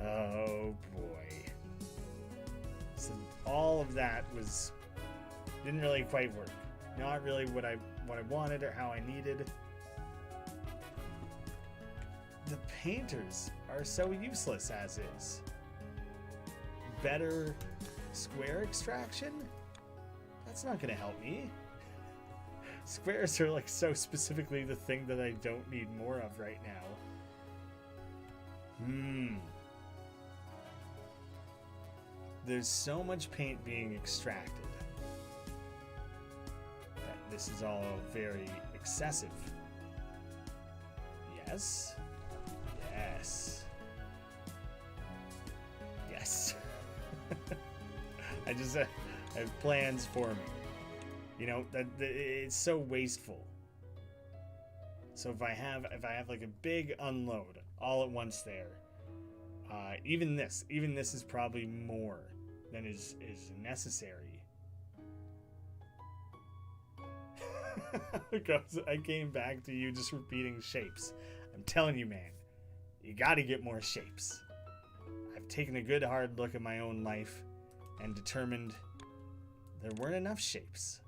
Oh boy. So all of that didn't really quite work. Not really what I wanted or how I needed. The painters are so useless as is. Better square extraction? That's not gonna help me. Squares are like so specifically the thing that I don't need more of right now. There's so much paint being extracted. this is all very excessive. Yes. Yes. Yes. I have plans for me. You know, that it's so wasteful. So if I have like a big unload all at once there, even this is probably more than is necessary. Because I came back to you just repeating shapes. I'm telling you, man, you gotta get more shapes. I've taken a good hard look at my own life and determined there weren't enough shapes.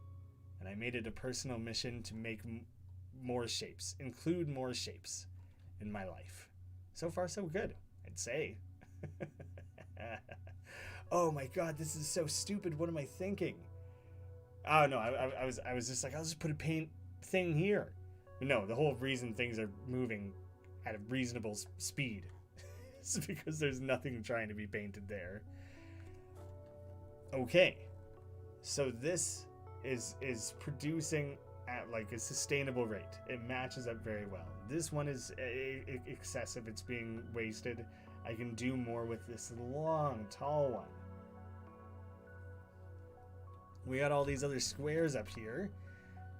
And I made it a personal mission to make more shapes, include more shapes in my life. So far, so good, I'd say. Oh my god, this is so stupid. What am I thinking? Oh no, I was just like, I'll just put a paint thing here. But no, the whole reason things are moving at a reasonable speed is because there's nothing trying to be painted there. Okay, so this is producing at like a sustainable rate. It matches up very well. This one is excessive. It's being wasted. I can do more with this long, tall one. We got all these other squares up here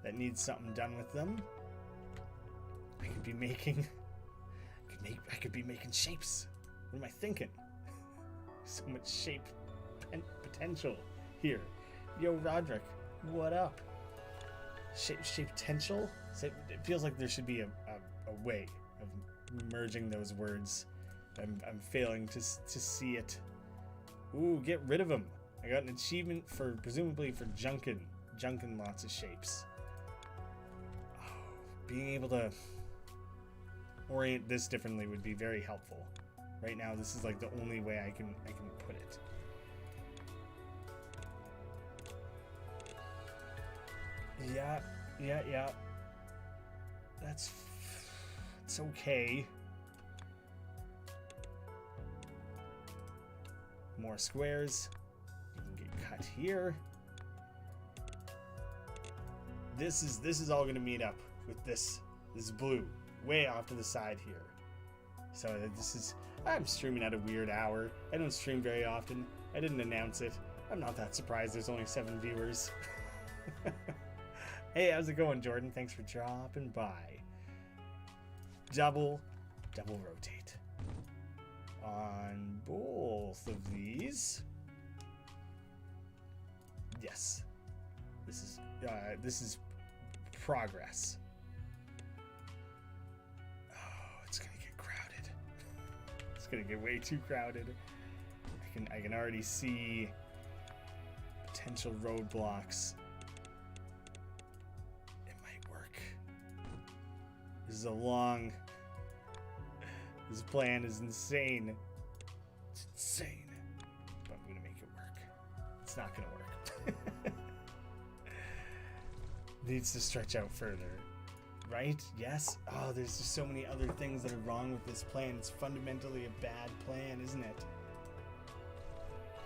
that need something done with them. I could be making shapes. What am I thinking? So much shape potential here. Yo, Roderick, what up? Shape potential? So it feels like there should be a way of merging those words. I'm failing to see it. Ooh, get rid of them. I got an achievement for, presumably for junking lots of shapes. Oh, being able to orient this differently would be very helpful. Right now, this is like the only way I can put it. Yeah. It's okay. More squares. You can get cut here. This is all gonna meet up with this blue way off to the side here. So I'm streaming at a weird hour. I don't stream very often. I didn't announce it. I'm not that surprised there's only 7 viewers. Hey, how's it going, Jordan? Thanks for dropping by. Double rotate on both of these. Yes, this is progress. Oh, it's gonna get crowded. It's gonna get way too crowded. I can already see potential roadblocks. This plan is insane. It's insane. But I'm gonna make it work. It's not gonna work. Needs to stretch out further. Right? Yes? Oh, there's just so many other things that are wrong with this plan. It's fundamentally a bad plan, isn't it?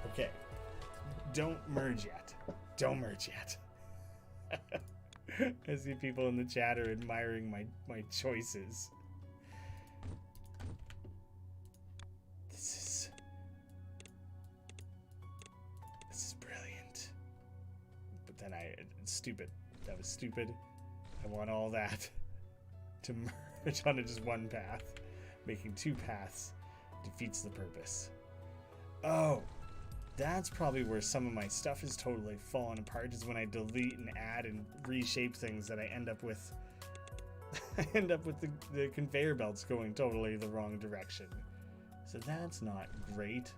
Okay. Don't merge yet. Don't merge yet. I see people in the chat are admiring my choices. This is brilliant. But then it's stupid. That was stupid. I want all that to merge onto just one path. Making 2 paths defeats the purpose. Oh, that's probably where some of my stuff is totally falling apart, is when I delete and add and reshape things that I end up with. I end up with the conveyor belts going totally the wrong direction. So that's not great.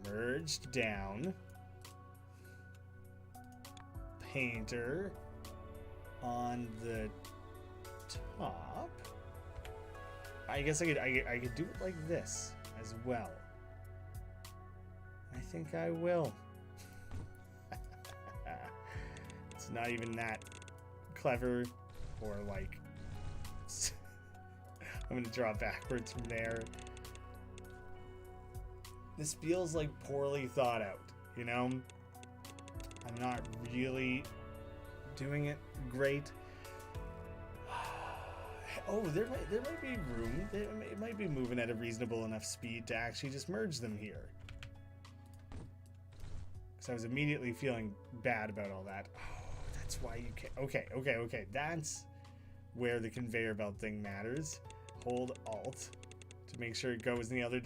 Merged down. Painter on the top. I guess I could do it like this as well. I think I will. It's not even that clever, or like I'm gonna draw backwards from there. This feels like poorly thought out, you know? I'm not really doing it great. Oh, there might be room. It might be moving at a reasonable enough speed to actually just merge them here. Because I was immediately feeling bad about all that. Oh, that's why you can't. Okay. That's where the conveyor belt thing matters. Hold Alt to make sure it goes in the other,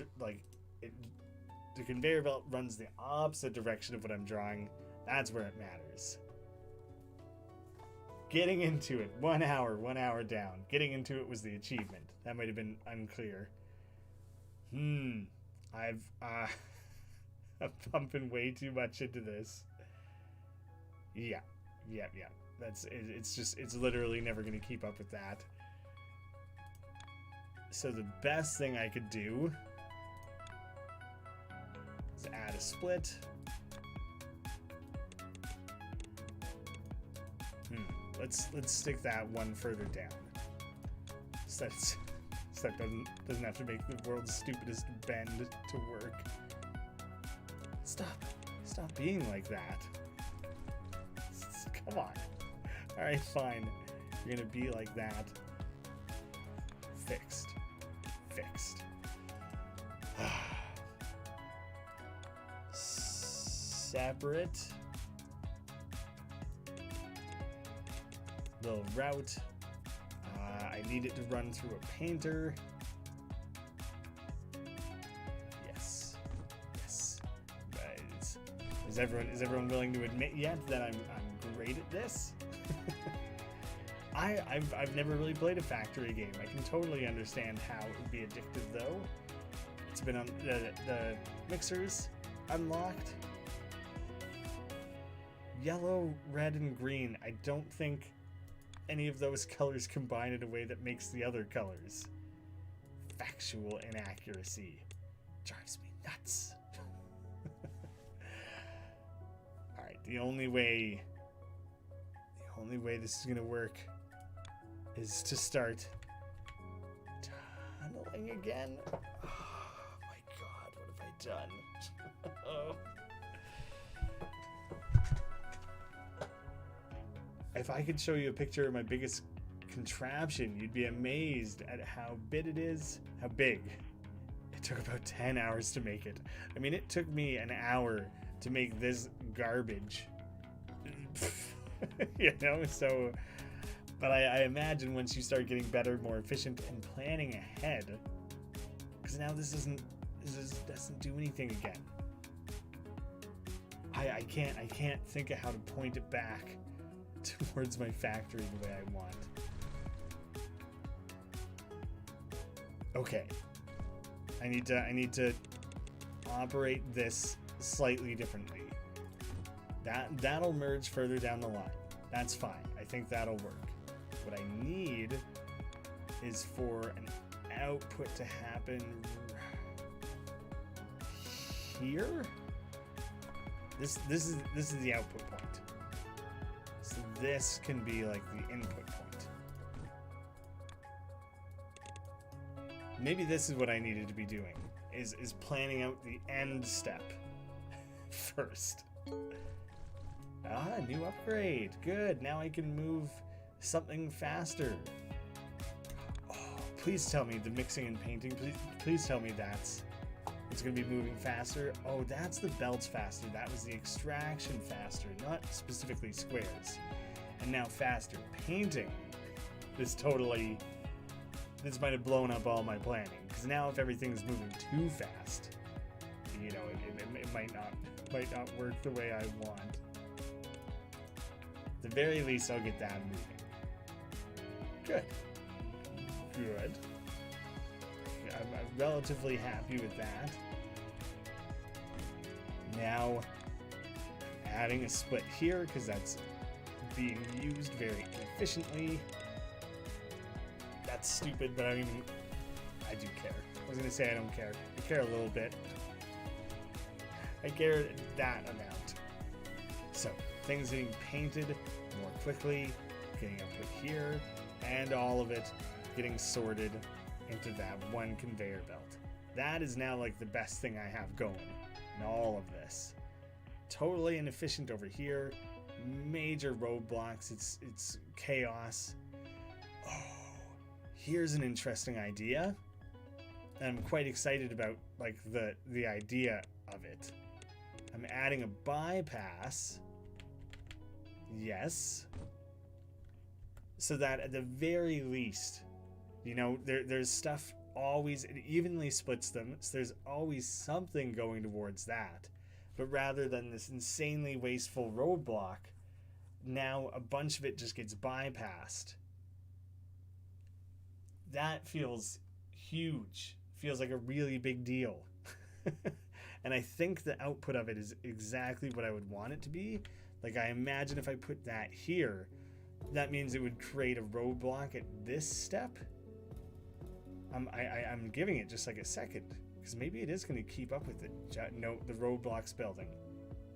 the conveyor belt runs the opposite direction of what I'm drawing. That's where it matters. Getting into it, 1 hour down. Getting into it was the achievement. That might have been unclear. I'm pumping way too much into this. Yeah. It's literally never going to keep up with that. So the best thing I could do is add a split. Let's stick that one further down. So that doesn't have to make the world's stupidest bend to work. Stop being like that. Come on. All right, fine. You're gonna be like that. Fixed. Separate. Little route. I need it to run through a painter. Yes. But is everyone willing to admit yet that I'm great at this? I've never really played a factory game. I can totally understand how it would be addictive though. It's been on the mixers unlocked. Yellow, red, and green. I don't think any of those colors combine in a way that makes the other colors. Factual inaccuracy drives me nuts. Alright, the only way this is gonna work is to start tunneling again. Oh my god, what have I done? Oh. If I could show you a picture of my biggest contraption, you'd be amazed at how big it is. How big. It took about 10 hours to make it. I mean, it took me an hour to make this garbage. You know, so... But I imagine once you start getting better, more efficient, and planning ahead, because now this doesn't do anything again. I can't think of how to point it back towards my factory the way I want. Okay. I need to operate this slightly differently. That'll merge further down the line. That's fine. I think that'll work. What I need is for an output to happen here. This is the output point. So this can be like the input point. Maybe this is what I needed to be doing, is planning out the end step first. New upgrade. Good. Now I can move something faster. Oh, please tell me the mixing and painting. Please tell me it's going to be moving faster. Oh, that's the belts faster. That was the extraction faster, not specifically squares. And now faster painting. This might have blown up all my planning. Because now if everything's moving too fast, you know, it might not work the way I want. At the very least, I'll get that moving. Good. I'm relatively happy with that. Now, adding a split here, because that's being used very inefficiently. That's stupid, but I mean, I do care. I was going to say I don't care. I care a little bit. I care that amount. So, things getting painted more quickly, getting output here, and all of it getting sorted into that one conveyor belt. That is now like the best thing I have going in all of this. totally inefficient over here. Major roadblocks. It's chaos. Oh, here's an interesting idea. And I'm quite excited about like the idea of it. I'm adding a bypass. Yes. So that at the very least, you know, there's stuff always, it evenly splits them, so there's always something going towards that. But rather than this insanely wasteful roadblock, now a bunch of it just gets bypassed. That feels huge. Feels like a really big deal. And I think the output of it is exactly what I would want it to be. Like, I imagine if I put that here, that means it would create a roadblock at this step. I'm giving it just like a second, because maybe it is going to keep up with it. No, the roadblock's building.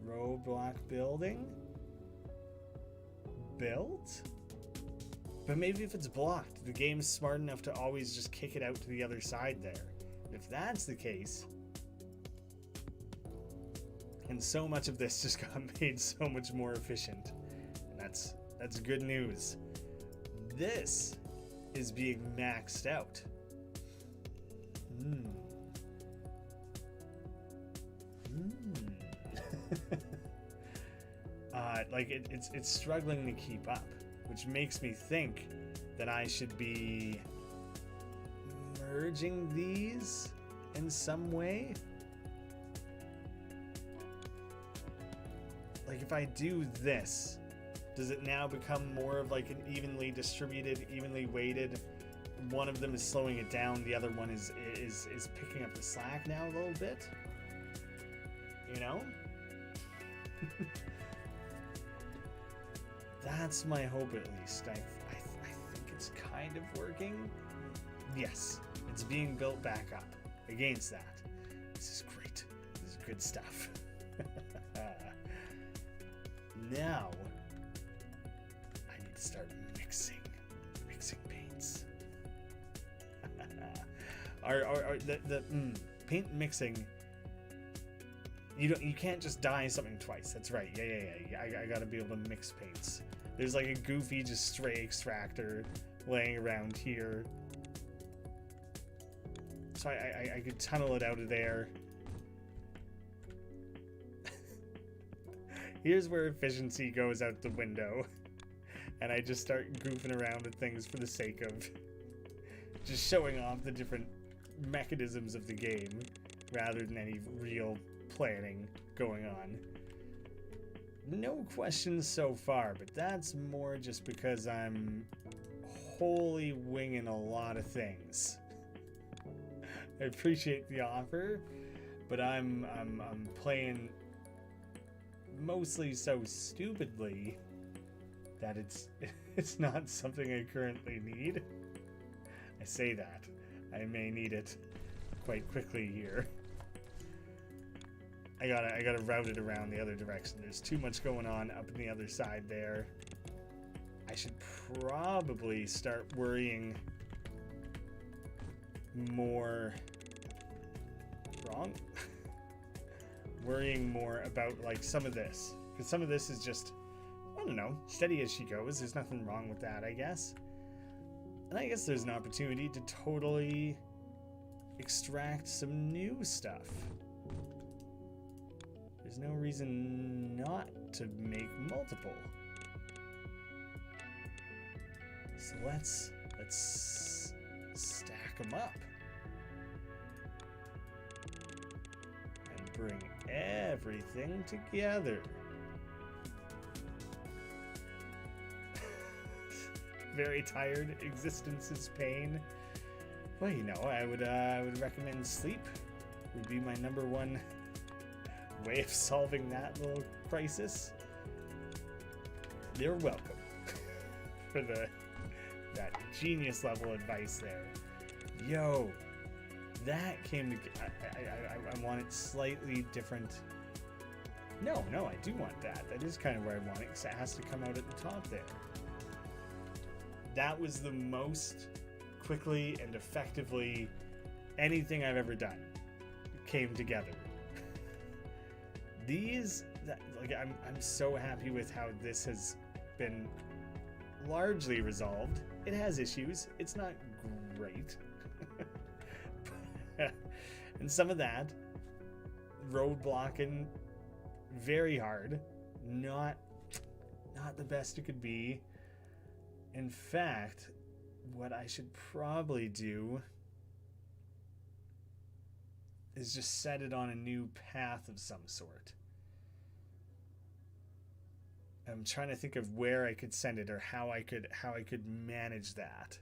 Roadblock building? Built? But maybe if it's blocked, the game's smart enough to always just kick it out to the other side there. If that's the case, and so much of this just got made so much more efficient, and that's good news. This is being maxed out. Like it's struggling to keep up, which makes me think that I should be merging these in some way. Like, if I do this, does it now become more of like an evenly distributed, evenly weighted? One of them is slowing it down, the other one is picking up the slack now a little bit. You know? That's my hope, at least. I think it's kind of working. Yes, it's being built back up against that. This is great. This is good stuff. Now, I need to start mixing paints. The paint mixing. You can't just dye something twice. That's right. Yeah. I gotta be able to mix paints. There's like a goofy just stray extractor laying around here. So I could tunnel it out of there. Here's where efficiency goes out the window. And I just start goofing around with things for the sake of just showing off the different mechanisms of the game rather than any real planning going on. No questions so far, but that's more just because I'm wholly winging a lot of things. I appreciate the offer, but I'm playing mostly so stupidly that it's not something I currently need. I say that. I may need it quite quickly here. I gotta route it around the other direction. There's too much going on up in the other side there. I should probably start worrying more worrying more about like some of this, because some of this is just, I don't know, steady as she goes. There's nothing wrong with that, I guess. And I guess there's an opportunity to totally extract some new stuff. There's no reason not to make multiple. So let's stack them up and bring everything together. Very tired. Existence is pain. Well, you know, I would recommend sleep. Would be my number one way of solving that little crisis. You're welcome for that genius level advice there. Yo, that came to. I want it slightly different. No, I do want that. That is kind of where I want it, because it has to come out at the top there. That was the most quickly and effectively anything I've ever done came together. these, like, I'm so happy with how this has been largely resolved. It has issues. It's not great. And some of that, road blocking, very hard. Not the best it could be. In fact, what I should probably do is just set it on a new path of some sort. I'm trying to think of where I could send it or how I could manage that.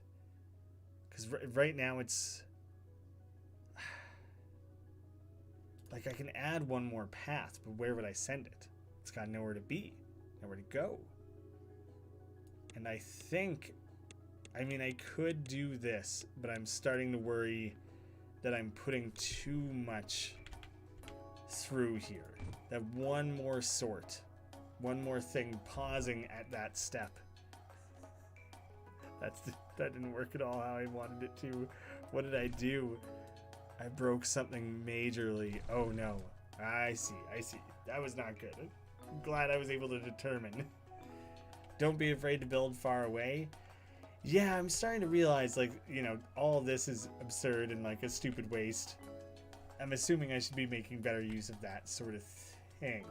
Because right now it's like I can add one more path, but where would I send it? It's got nowhere to be, nowhere to go. And I think, I mean, I could do this, but I'm starting to worry that I'm putting too much through here. That one more sort, one more thing pausing at that step. That didn't work at all how I wanted it to. What did I do? I broke something majorly. Oh no. I see. That was not good. I'm glad I was able to determine. Don't be afraid to build far away. Yeah, I'm starting to realize, like, you know, all this is absurd and like a stupid waste. I'm assuming I should be making better use of that sort of thing.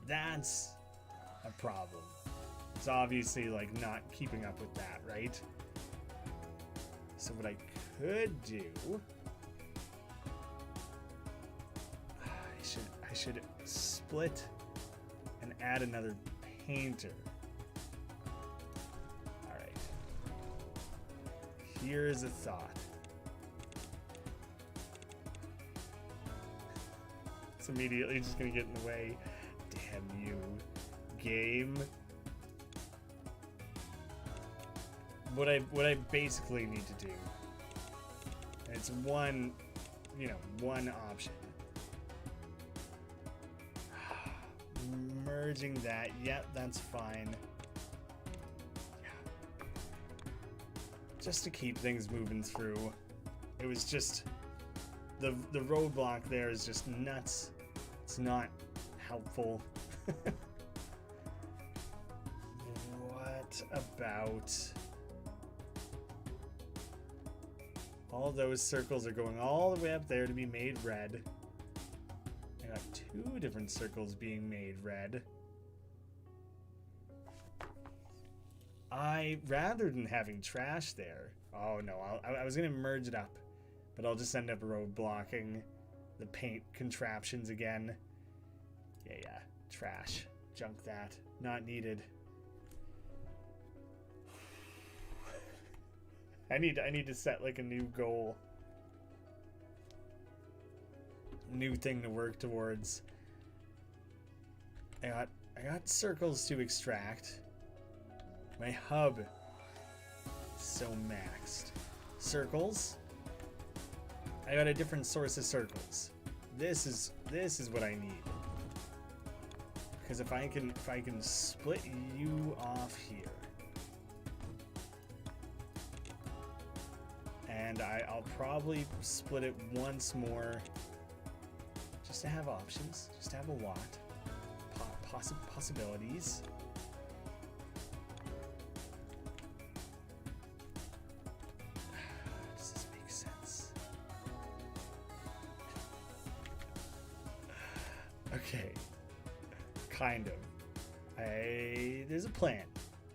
That's a problem. It's obviously like not keeping up with that, right? So what I could do, I should split and add another painter. All right. Here's a thought. It's immediately just gonna get in the way. Damn you, game. What I basically need to do, and it's one option. Merging that, yep, that's fine. Yeah. Just to keep things moving through. It was just the roadblock there is just nuts. It's not helpful. What about all those circles are going all the way up there to be made red. I got 2 different circles being made red. Rather than having trash there, oh no, I was gonna merge it up, but I'll just end up road blocking the paint contraptions again. Yeah, trash, junk that, not needed. I need to set like a new goal. New thing to work towards. I got circles to extract. My hub is so maxed. Circles. I got a different source of circles. This is what I need. Because if I can split you off here. And I'll probably split it once more, just to have options, just to have a lot, possibilities. Does this make sense? Okay, kind of. There's a plan.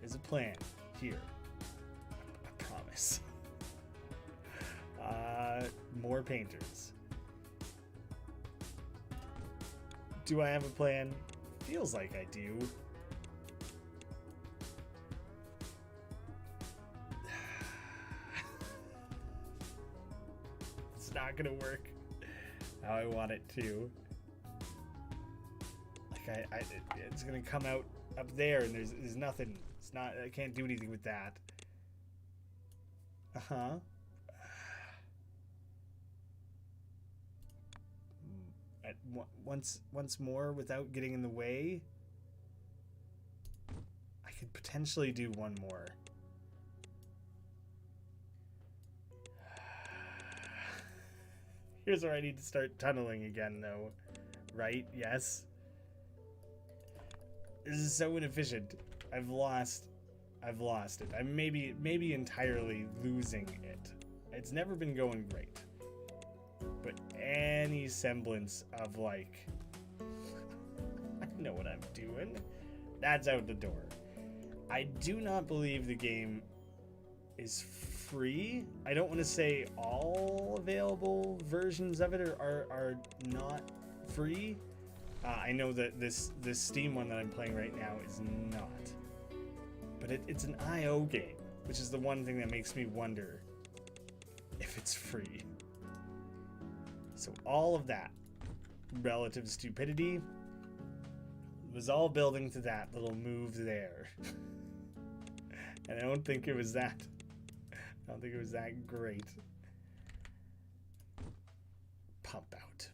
There's a plan here. I promise. More painters. Do I have a plan? Feels like I do. It's not gonna work how I want it to. Like it's gonna come out up there and there's nothing. It's not, I can't do anything with that. Once more without getting in the way. I could potentially do one more. Here's where I need to start tunneling again though. right? Yes. This is so inefficient. I've lost it. I'm maybe entirely losing it. It's never been going great. But any semblance of like, I know what I'm doing, that's out the door. I do not believe the game is free. I don't want to say all available versions of it are not free. I know that this Steam one that I'm playing right now is not. But it's an IO game, which is the one thing that makes me wonder if it's free. So all of that relative stupidity was all building to that little move there. And I don't think it was that great. Pump out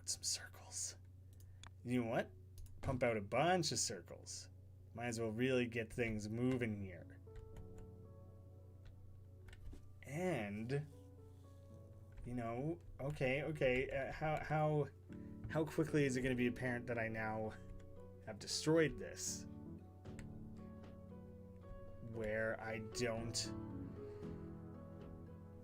some circles. You know what? Pump out a bunch of circles. Might as well really get things moving here. And, you know, okay. How quickly is it going to be apparent that I now have destroyed this? Where I don't...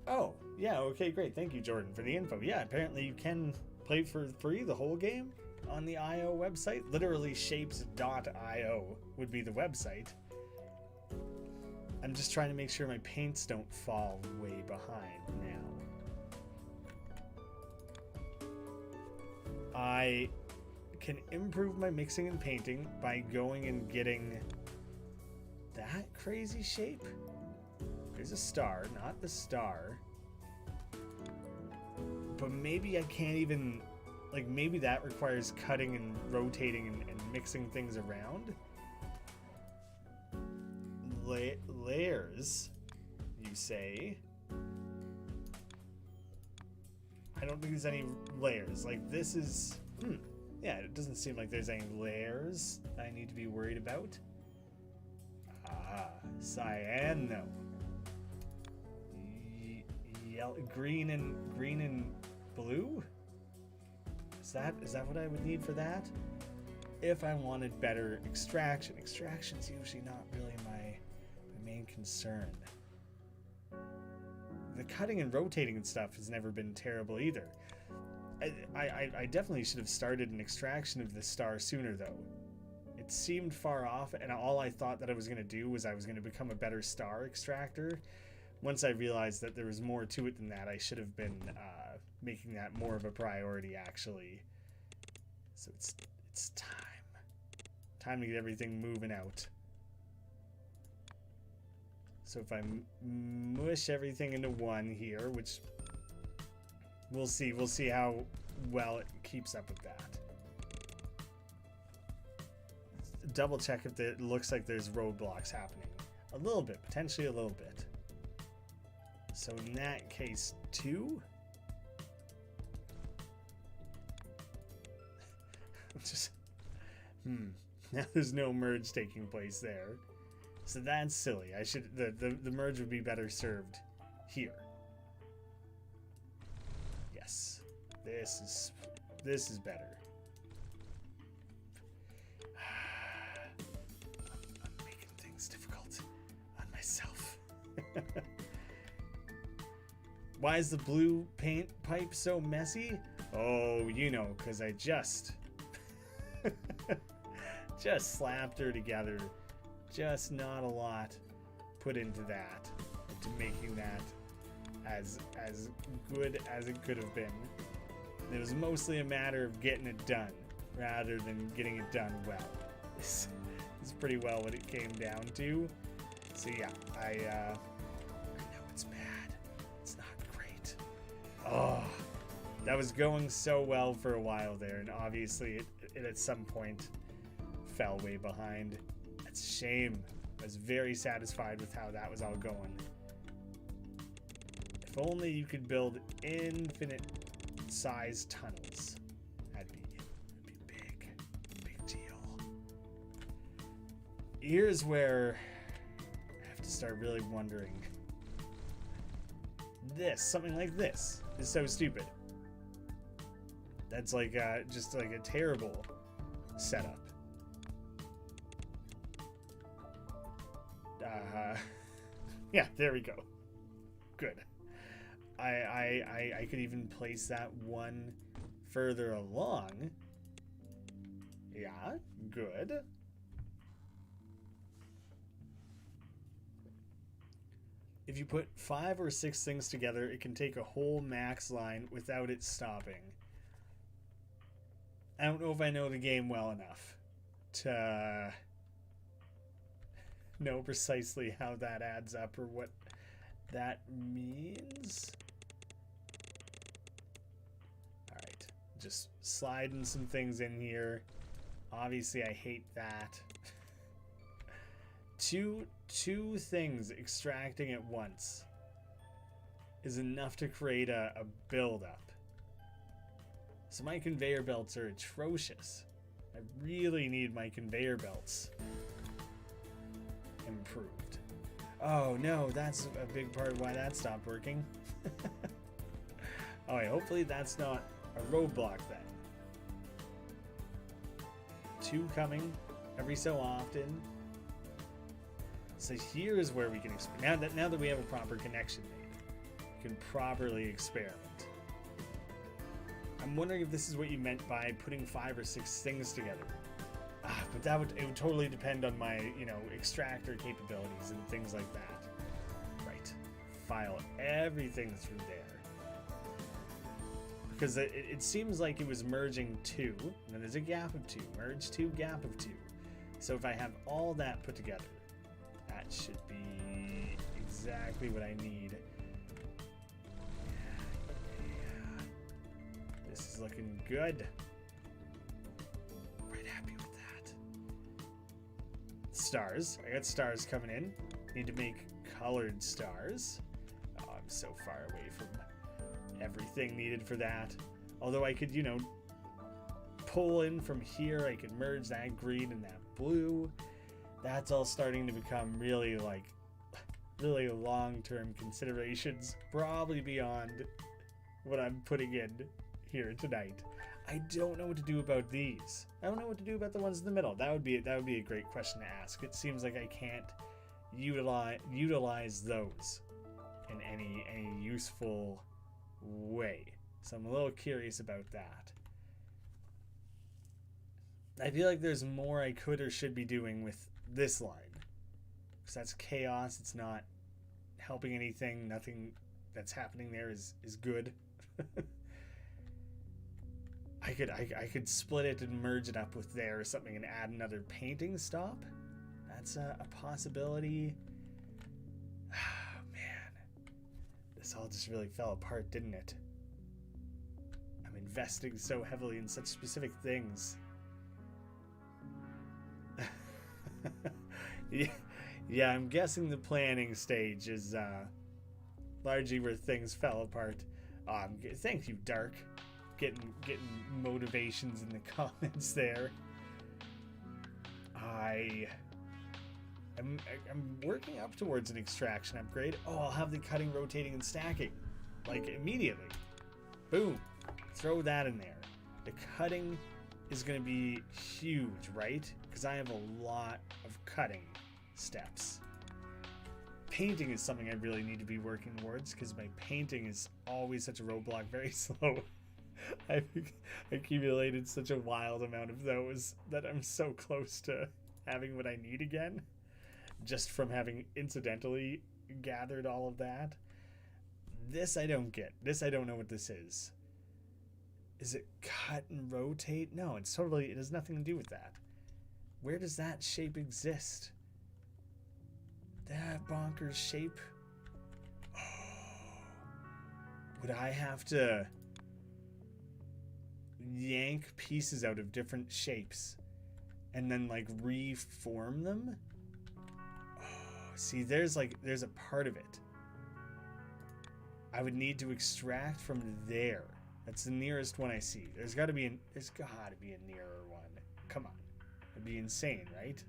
Oh, yeah, okay, great. Thank you, Jordan, for the info. Yeah, apparently you can play for free the whole game on the IO website. Literally, shapez.io would be the website. I'm just trying to make sure my paints don't fall way behind now. I can improve my mixing and painting by going and getting that crazy shape. There's a star, not the star. But maybe I can't even... Like, maybe that requires cutting and rotating and mixing things around. Layers, you say? I don't think there's any layers. Like, this is... Yeah, it doesn't seem like there's any layers I need to be worried about. Cyano. Yellow, green and blue? Is that what I would need for that? If I wanted better extraction. Extraction's usually not really my main concern. The cutting and rotating and stuff has never been terrible either. I definitely should have started an extraction of this star sooner though. It seemed far off, and all I thought that I was going to do was I was going to become a better star extractor. Once I realized that there was more to it than that, I should have been making that more of a priority, actually. So it's time to get everything moving out. So if I mush everything into one here, which we'll see how well it keeps up with that. Double check if it looks like there's roadblocks happening. A little bit, potentially a little bit. So in that case, 2. Just now there's no merge taking place there, so that's silly. I should the merge would be better served here. Yes, this is better. I'm making things difficult on myself. Why is the blue paint pipe so messy? Oh, you know, because I just slapped her together. Just not a lot put into that, into making that as good as it could have been. It was mostly a matter of getting it done rather than getting it done well. This is pretty well what it came down to. So yeah, I know it's bad. It's not great. Oh, that was going so well for a while there, and obviously it at some point fell way behind. That's a shame. I was very satisfied with how that was all going. If only you could build infinite size tunnels. That'd be big deal. Here's where I have to start really wondering. Something like this is so stupid. That's like just like a terrible setup. Yeah, there we go. Good. I could even place that one further along. Yeah, good. If you put 5 or 6 things together, it can take a whole max line without it stopping. I don't know if I know the game well enough to know precisely how that adds up or what that means. Alright, just sliding some things in here. Obviously, I hate that. Two things extracting at once is enough to create a buildup. So my conveyor belts are atrocious. I really need my conveyor belts improved. Oh no, that's a big part of why that stopped working. Alright, hopefully that's not a roadblock then. 2 coming every so often. So here is where we can experiment. Now that we have a proper connection made, we can properly experiment. I'm wondering if this is what you meant by putting 5 or 6 things together. But it would totally depend on my, extractor capabilities and things like that. Right. File everything through there. Because it seems like it was merging 2, and then there's a gap of 2. Merge 2, gap of 2. So if I have all that put together, that should be exactly what I need. Yeah. This is looking good. Quite happy with that. Stars. I got stars coming in. Need to make colored stars. Oh, I'm so far away from everything needed for that. Although I could, pull in from here. I could merge that green and that blue. That's all starting to become really long-term considerations, probably beyond what I'm putting in here tonight. I don't know what to do about these. I don't know what to do about the ones in the middle. That would be a great question to ask. It seems like I can't utilize those in any useful way. So I'm a little curious about that. I feel like there's more I could or should be doing with this line, because that's chaos. It's not helping anything. Nothing that's happening there is good. I could split it and merge it up with there or something and add another painting stop. That's a possibility. Oh, man, this all just really fell apart, didn't it? I'm investing so heavily in such specific things. Yeah, I'm guessing the planning stage is largely where things fell apart. Thank you, Dark. Getting motivations in the comments there. I'm working up towards an extraction upgrade. Oh, I'll have the cutting, rotating, and stacking like immediately. Boom. Throw that in there. The cutting is going to be huge, right? Because I have a lot of cutting steps. Painting is something I really need to be working towards, because my painting is always such a roadblock, very slow. I've accumulated such a wild amount of those that I'm so close to having what I need again, just from having incidentally gathered all of that. This I don't get. This I don't know what this is. Is it cut and rotate? No, it has nothing to do with that. Where does that shape exist? That bonkers shape? Oh. Would I have to yank pieces out of different shapes and then reform them? Oh, see, there's a part of it. I would need to extract from there. That's the nearest one I see. There's got to be a nearer one. Come on. It'd be insane, right?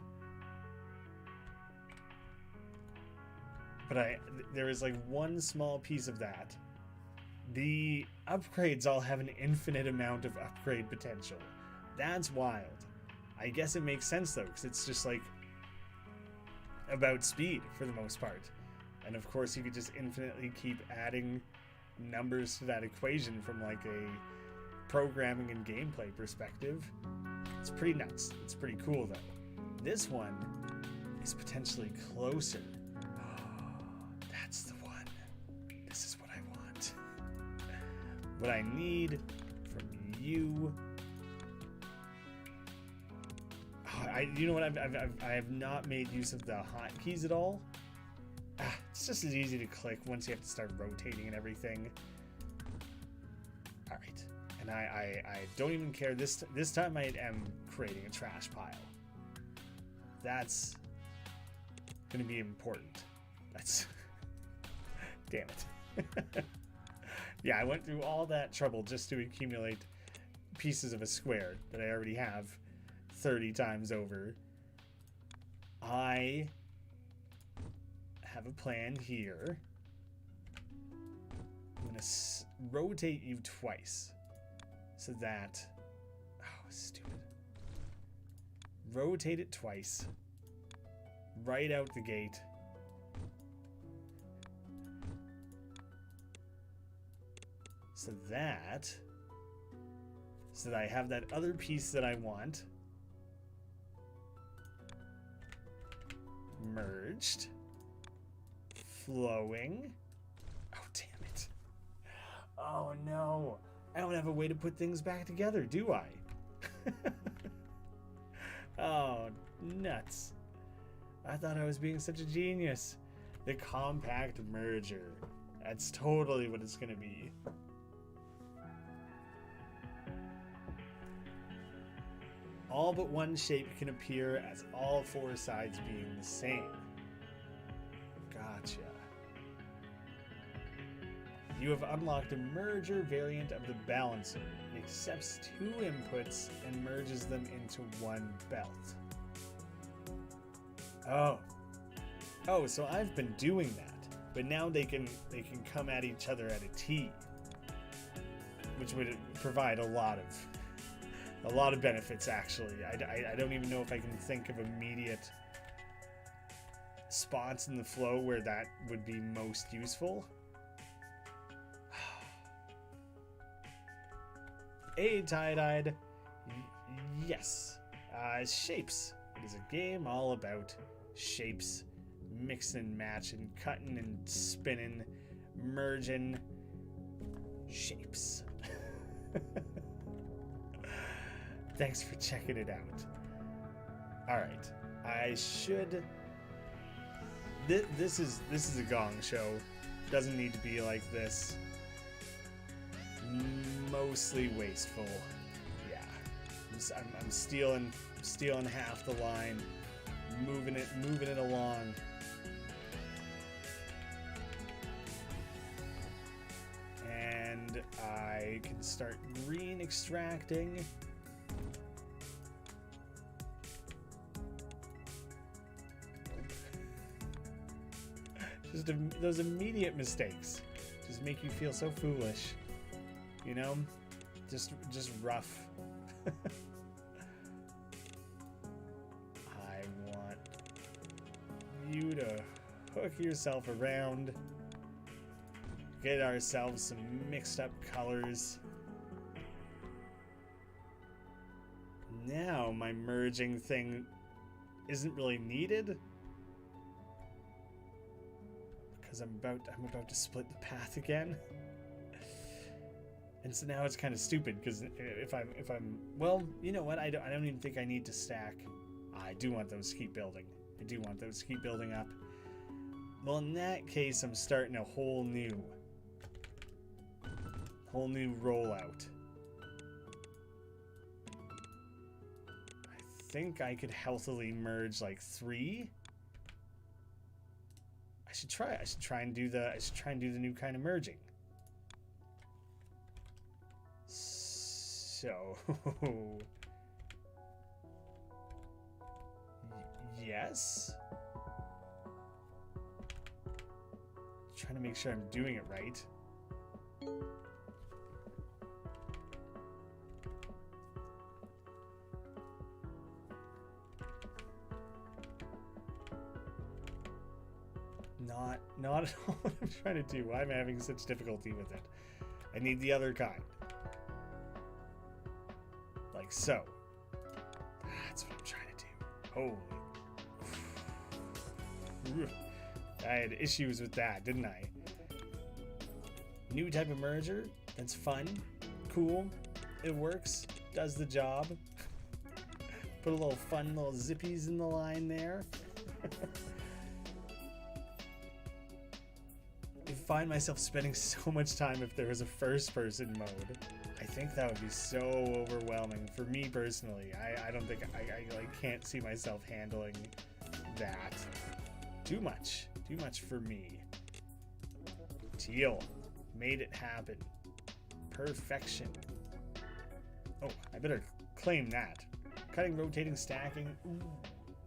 But there is one small piece of that The upgrades all have an infinite amount of upgrade potential. That's wild. I guess it makes sense though, because it's just like about speed for the most part. And of course you could just infinitely keep adding numbers to that equation from like a programming and gameplay perspective. It's pretty nuts. It's pretty cool though. This one is potentially closer. That's the one. This is what I want. What I need from you. You know what? I have not made use of the hotkeys at all. It's just as easy to click once you have to start rotating and everything. All right, and I don't even care. This time I am creating a trash pile. That's gonna be important. That's damn it. Yeah, I went through all that trouble just to accumulate pieces of a square that I already have 30 times over. I have a plan here. I'm gonna rotate you twice so that, oh, stupid. Rotate it twice right out the gate. So that I have that other piece that I want merged, flowing. Oh, damn it. Oh, no. I don't have a way to put things back together, do I? Oh, nuts. I thought I was being such a genius. The compact merger. That's totally what it's going to be. All but one shape can appear as all four sides being the same. Gotcha. You have unlocked a merger variant of the balancer. It accepts two inputs and merges them into one belt. Oh, so I've been doing that, but now they can come at each other at a T, which would provide a lot of benefits, actually. I don't even know if I can think of immediate spots in the flow where that would be most useful. Hey, tie-dyed. Yes. Shapes. It is a game all about shapes. Mixing and matching, cutting and spinning, merging. Shapes. Thanks for checking it out. Alright. I should... This is a gong show. Doesn't need to be like this. Mostly wasteful. Yeah. I'm stealing half the line. Moving it along. And I can start green extracting. Just those immediate mistakes just make you feel so foolish, you know? Just rough. I want you to hook yourself around, get ourselves some mixed up colors. Now my merging thing isn't really needed. Because I'm about to split the path again, and so now it's kind of stupid. Because if I'm well, you know what? I don't even think I need to stack. I do want those to keep building. I do want those to keep building up. Well, in that case, I'm starting a whole new rollout. I think I could healthily merge like 3. I should try and do the new kind of merging. So yes. Trying to make sure I'm doing it right. Not at all what I'm trying to do. Why am I having such difficulty with it? I need the other kind. Like so. That's what I'm trying to do. Holy. I had issues with that, didn't I? New type of merger. That's fun. Cool. It works. Does the job. Put a little fun little zippies in the line there. I find myself spending so much time if there was a first-person mode. I think that would be so overwhelming for me personally. I don't think I like can't see myself handling that. Too much for me. Teal made it happen. Perfection. Oh, I better claim that. Cutting, rotating, stacking. Ooh,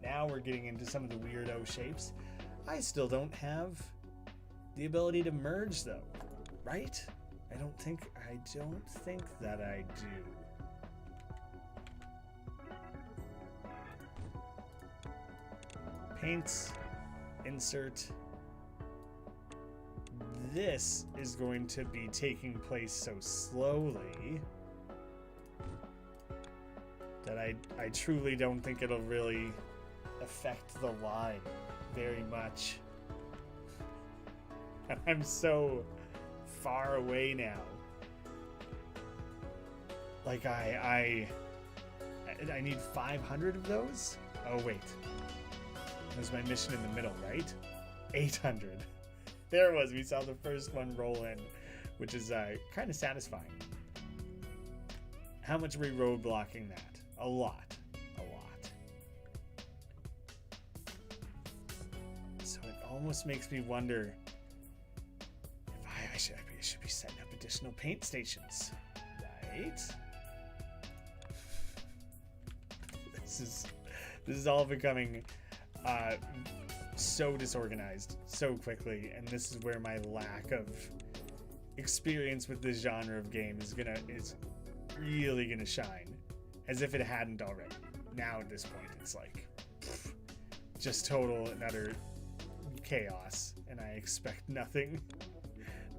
now we're getting into some of the weirdo shapes. I still don't have the ability to merge though, right? I don't think that I do. Paints, insert. This is going to be taking place so slowly that I truly don't think it'll really affect the line very much. I'm so far away now. Like I need 500 of those? Oh wait. That was my mission in the middle, right? 800. There it was. We saw the first one roll in, which is kind of satisfying. How much are we roadblocking that? A lot. A lot. So it almost makes me wonder if I should be setting up additional paint stations, right? This is all becoming so disorganized so quickly, and this is where my lack of experience with this genre of game is really gonna shine, as if it hadn't already. Now at this point it's like just total and utter chaos, and I expect nothing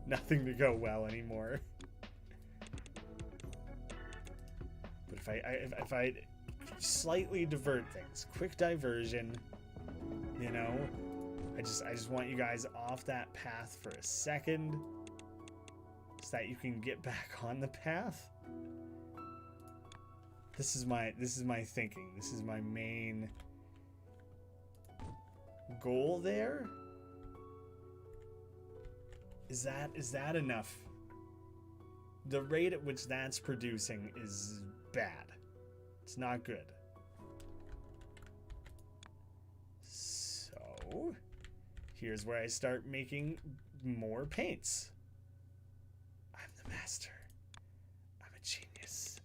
to go well anymore. But if I slightly divert things, quick diversion, you know, I just want you guys off that path for a second so that you can get back on the path. This is my thinking. This is my main goal there. Is that enough? The rate at which that's producing is bad. It's not good. So, here's where I start making more paints. I'm the master. I'm a genius.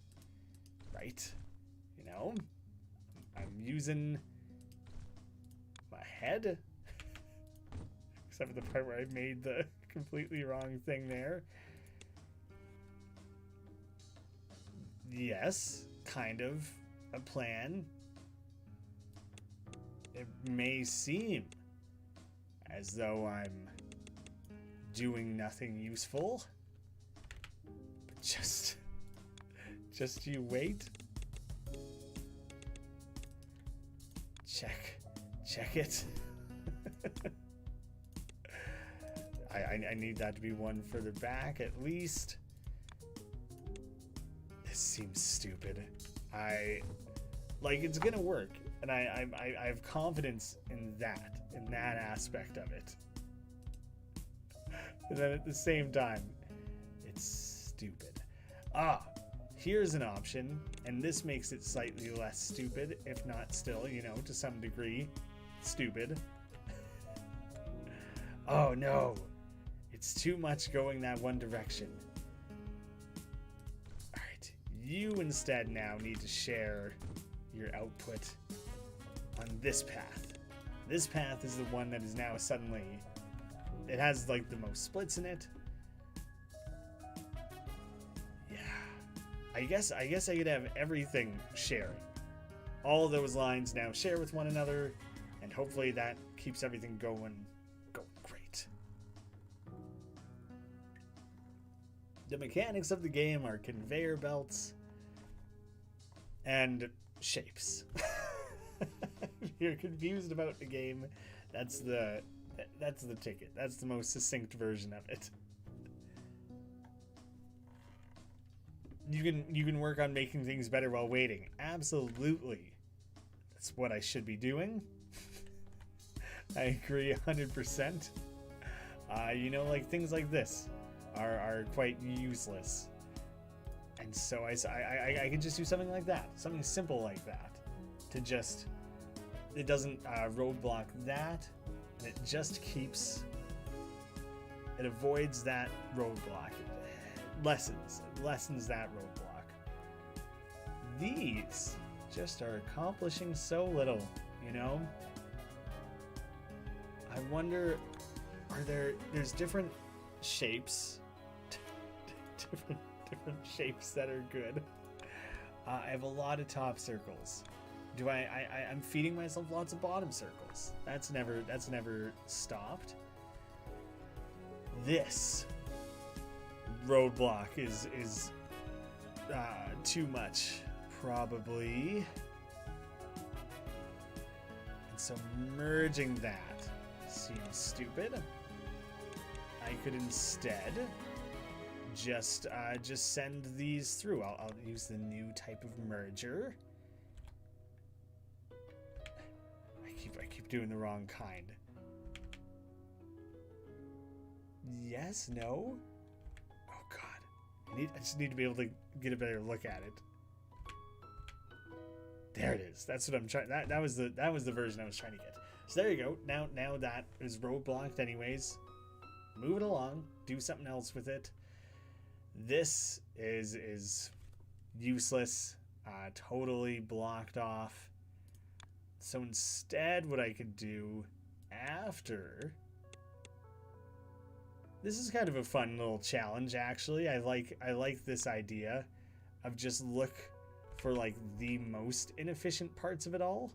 Right? You know? I'm using my head. Except for the part where I made the completely wrong thing there. Yes, kind of a plan. It may seem as though I'm doing nothing useful, but just you wait. Check it. I need that to be one further back at least. This seems stupid. It's gonna work, and I have confidence in that aspect of it. And then at the same time, it's stupid. Here's an option, and this makes it slightly less stupid, if not still, you know, to some degree, stupid. Oh no, it's too much going that one direction. Alright, you instead now need to share your output on this path. This path is the one that is now suddenly, it has like the most splits in it. I guess I could have everything sharing. All of those lines now share with one another, and hopefully that keeps everything going great. The mechanics of the game are conveyor belts and shapes. If you're confused about the game, that's the ticket. That's the most succinct version of it. You can work on making things better while waiting. Absolutely. That's what I should be doing. I agree 100%. You know, like things like this are quite useless. And so I could just do something like that. Something simple like that. To just, it doesn't roadblock that. And it just keeps, it avoids that roadblock. Lessens that roadblock. These just are accomplishing so little, you know? I wonder, there's different shapes, different shapes that are good. I have a lot of top circles. I'm feeding myself lots of bottom circles. That's never stopped. This roadblock is too much, probably. And so merging that seems stupid. I could instead just send these through. I'll use the new type of merger. I keep doing the wrong kind. Yes, no. Oh god. I just need to be able to get a better look at it. There it is. That's what I'm trying. That was the version I was trying to get. So there you go. Now that is roadblocked anyways. Move it along. Do something else with it. This is useless. Totally blocked off. So instead, what I could do after. This is kind of a fun little challenge, actually. I like this idea of just look for like the most inefficient parts of it all.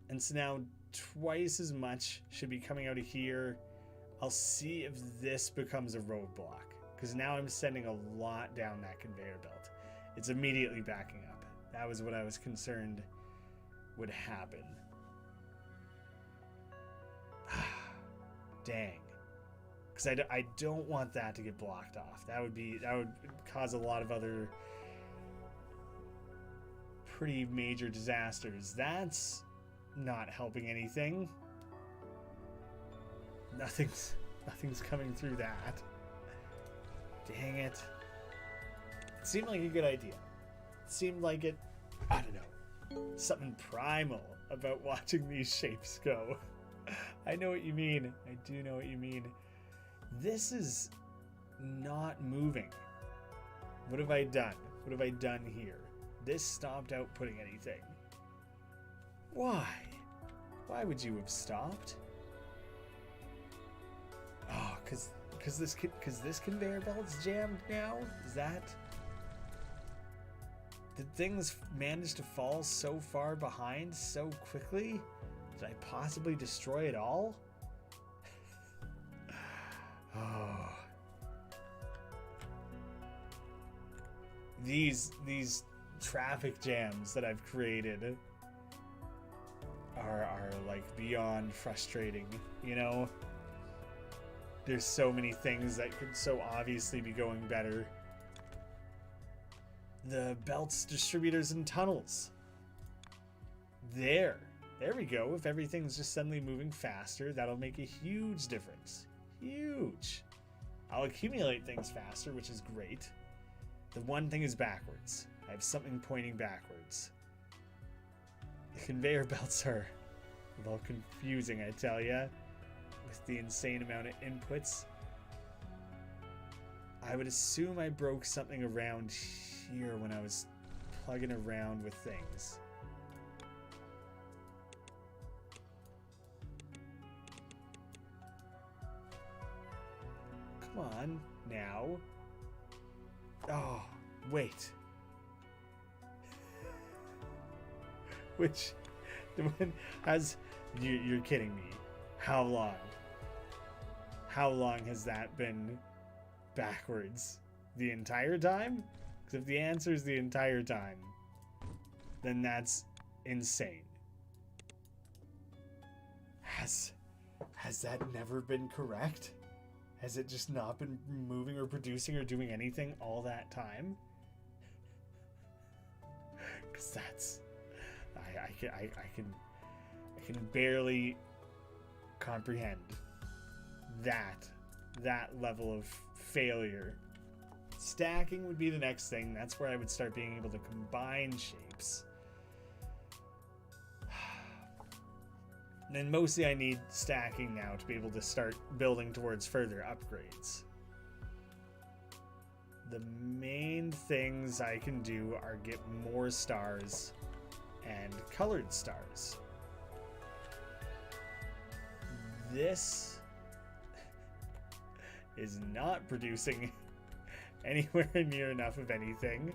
And so now twice as much should be coming out of here. I'll see if this becomes a roadblock, because now I'm sending a lot down that conveyor belt. It's immediately backing up. That was what I was concerned would happen. Dang. Because I don't want that to get blocked off. That would cause a lot of other pretty major disasters. That's not helping anything. Nothing's coming through that. Dang it. It seemed like a good idea. It seemed like it, I don't know, something primal about watching these shapes go. I know what you mean. I do know what you mean. This is not moving. What have I done? What have I done here? This stopped outputting anything. Why? Why would you have stopped? Oh, because this conveyor belt's jammed now? Is that? Did things manage to fall so far behind so quickly? Did I possibly destroy it all? Oh. These traffic jams that I've created are like beyond frustrating, you know? There's so many things that could so obviously be going better. The belts, distributors, and tunnels. There we go. If everything's just suddenly moving faster, that'll make a huge difference. Huge. I'll accumulate things faster, which is great. The one thing is backwards. I have something pointing backwards. The conveyor belts are a little confusing, I tell ya, with the insane amount of inputs. I would assume I broke something around here when I was plugging around with things. Come on, now. Oh, Wait. Which the one has you're kidding me. How long? How long has that been backwards? The entire time? Because if the answer is the entire time, then that's insane. Has that never been correct? Has it just not been moving or producing or doing anything all that time? Because that's I can barely comprehend that level of failure. Stacking would be the next thing. That's where I would start being able to combine shapes. And then mostly I need stacking now to be able to start building towards further upgrades. The main things I can do are get more stars and colored stars. This is not producing anywhere near enough of anything.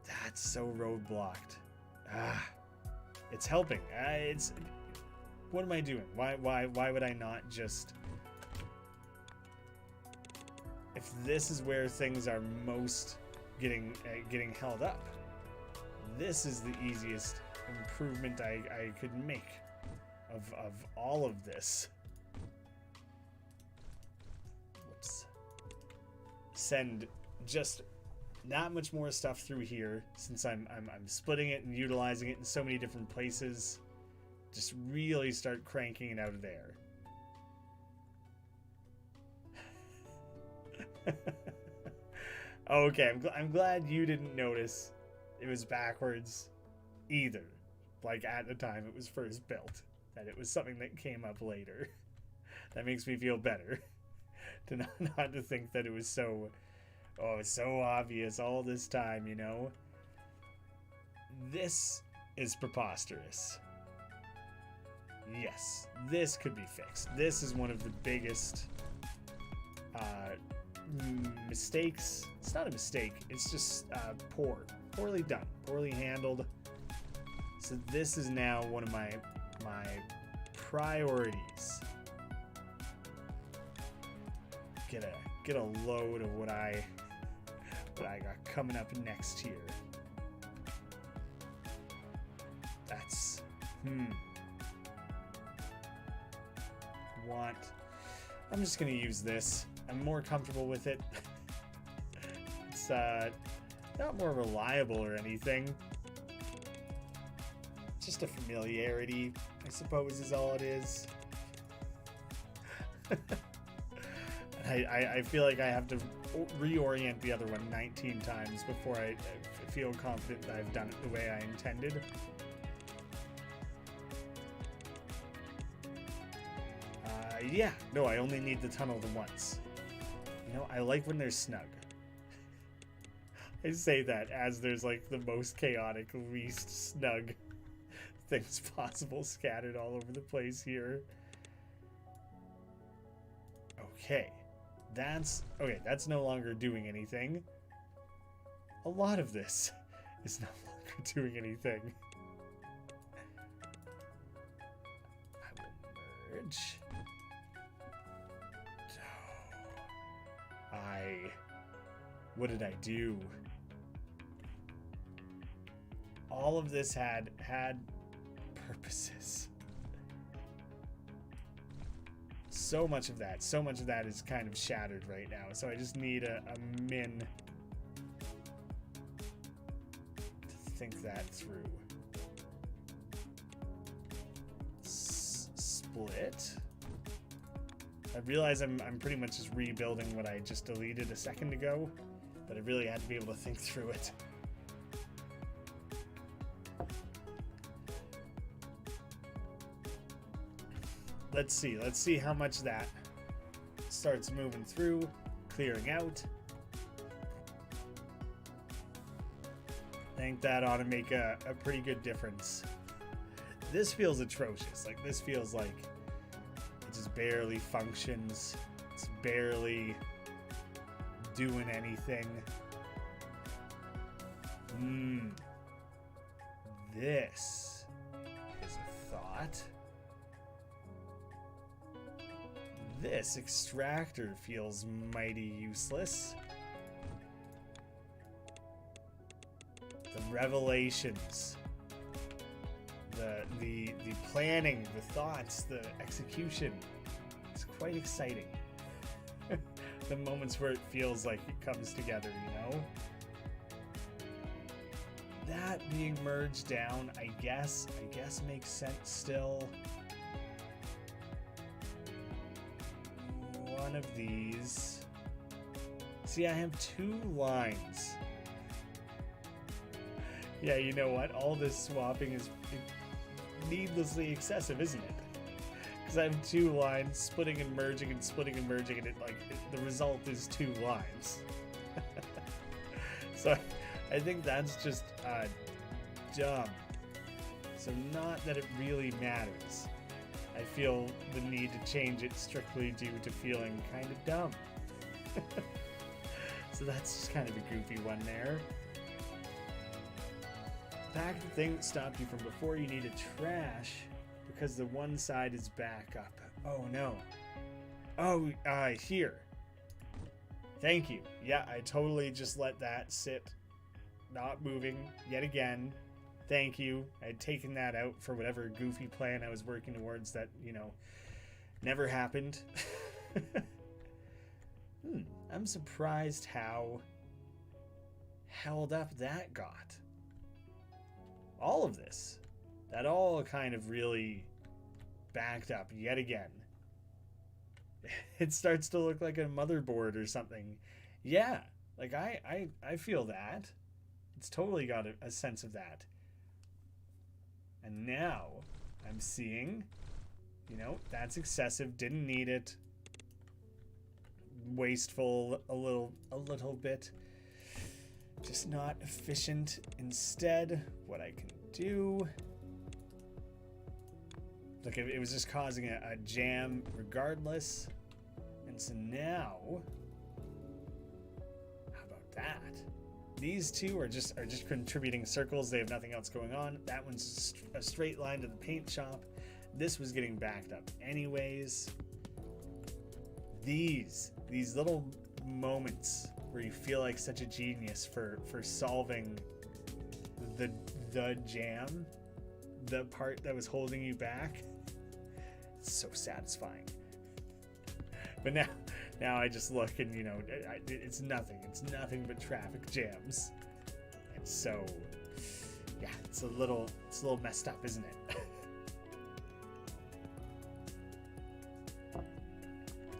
That's so roadblocked. It's helping. What am I doing? Why would I not just... If this is where things are most getting held up, this is the easiest improvement I could make of all of this. Whoops. Send just not much more stuff through here, since I'm splitting it and utilizing it in so many different places. Just really start cranking it out of there. Okay, I'm glad you didn't notice it was backwards either. Like at the time it was first built, that it was something that came up later. That makes me feel better to not to think that it was so obvious all this time, you know? This is preposterous. Yes, this could be fixed. This is one of the biggest mistakes. It's not a mistake, it's just poorly done, poorly handled. So this is now one of my priorities. Get a load of what I got coming up next here. That's I'm just gonna use this. I'm more comfortable with it. It's not more reliable or anything. Just a familiarity, I suppose, is all it is. I feel like I have to reorient the other one 19 times before I feel confident that I've done it the way I intended. Yeah, no, I only need the tunnel the once. You know, I like when they're snug. I say that as there's like the most chaotic, least snug things possible scattered all over the place here. Okay. That's no longer doing anything. A lot of this is no longer doing anything. I will merge. What did I do? All of this had purposes. So much of that is kind of shattered right now. So I just need a min to think that through. Split. I realize I'm pretty much just rebuilding what I just deleted a second ago, but I really had to be able to think through it. Let's see how much that starts moving through, clearing out. I think that ought to make a pretty good difference. This feels atrocious. Like, this feels like it just barely functions. It's barely doing anything. This is a thought. This extractor feels mighty useless. The revelations, the planning, the thoughts, the execution. It's quite exciting. The moments where it feels like it comes together, you know? That being merged down, I guess makes sense still. One of these. See, I have 2 lines. Yeah, you know what? All this swapping is needlessly excessive, isn't it? Because I have 2 lines, splitting and merging and splitting and merging, and the result is 2 lines. So I think that's just dumb. So not that it really matters. I feel the need to change it strictly due to feeling kind of dumb. So that's just kind of a goofy one there. Pack the thing that stopped you from before. You need a trash because the one side is back up. Oh no. Oh, here. Thank you. Yeah, I totally just let that sit, not moving yet again. Thank you. I had taken that out for whatever goofy plan I was working towards that, you know, never happened. I'm surprised how held up that got. All of this. That all kind of really backed up yet again. It starts to look like a motherboard or something. Yeah, like I feel that. It's totally got a sense of that. And now I'm seeing, you know, that's excessive, didn't need it. Wasteful a little bit. Just not efficient. Instead, what I can do, look, it was just causing a jam regardless. And so now, how about that? These 2 are just contributing circles. They have nothing else going on. That one's a straight line to the paint shop. This was getting backed up anyways. These little moments where you feel like such a genius for solving the jam, the part that was holding you back. It's so satisfying. But now I just look and, you know, it's nothing. It's nothing but traffic jams. And so, yeah, it's a little messed up, isn't it?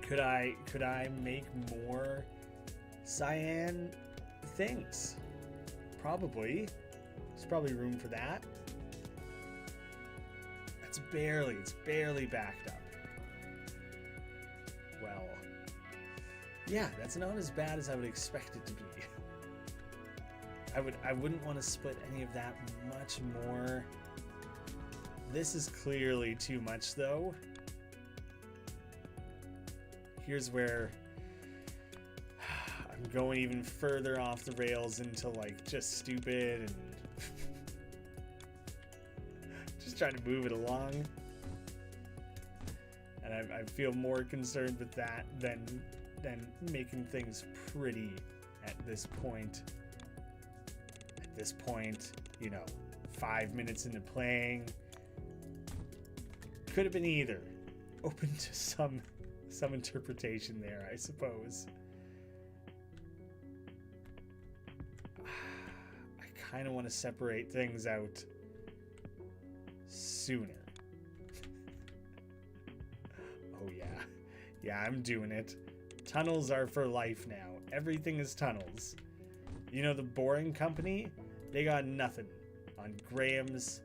Could I make more cyan things? Probably. There's probably room for that. It's barely backed up. Well, yeah, that's not as bad as I would expect it to be. I wouldn't want to split any of that much more. This is clearly too much though. Here's where I'm going even further off the rails into like just stupid and just trying to move it along. And I feel more concerned with that than making things pretty at this point. At this point, you know, 5 minutes into playing. Could have been either. Open to some interpretation there, I suppose. I kind of want to separate things out sooner. Oh yeah, I'm doing it. Tunnels are for life now. Everything is tunnels. You know, the Boring Company, they got nothing on Graeme's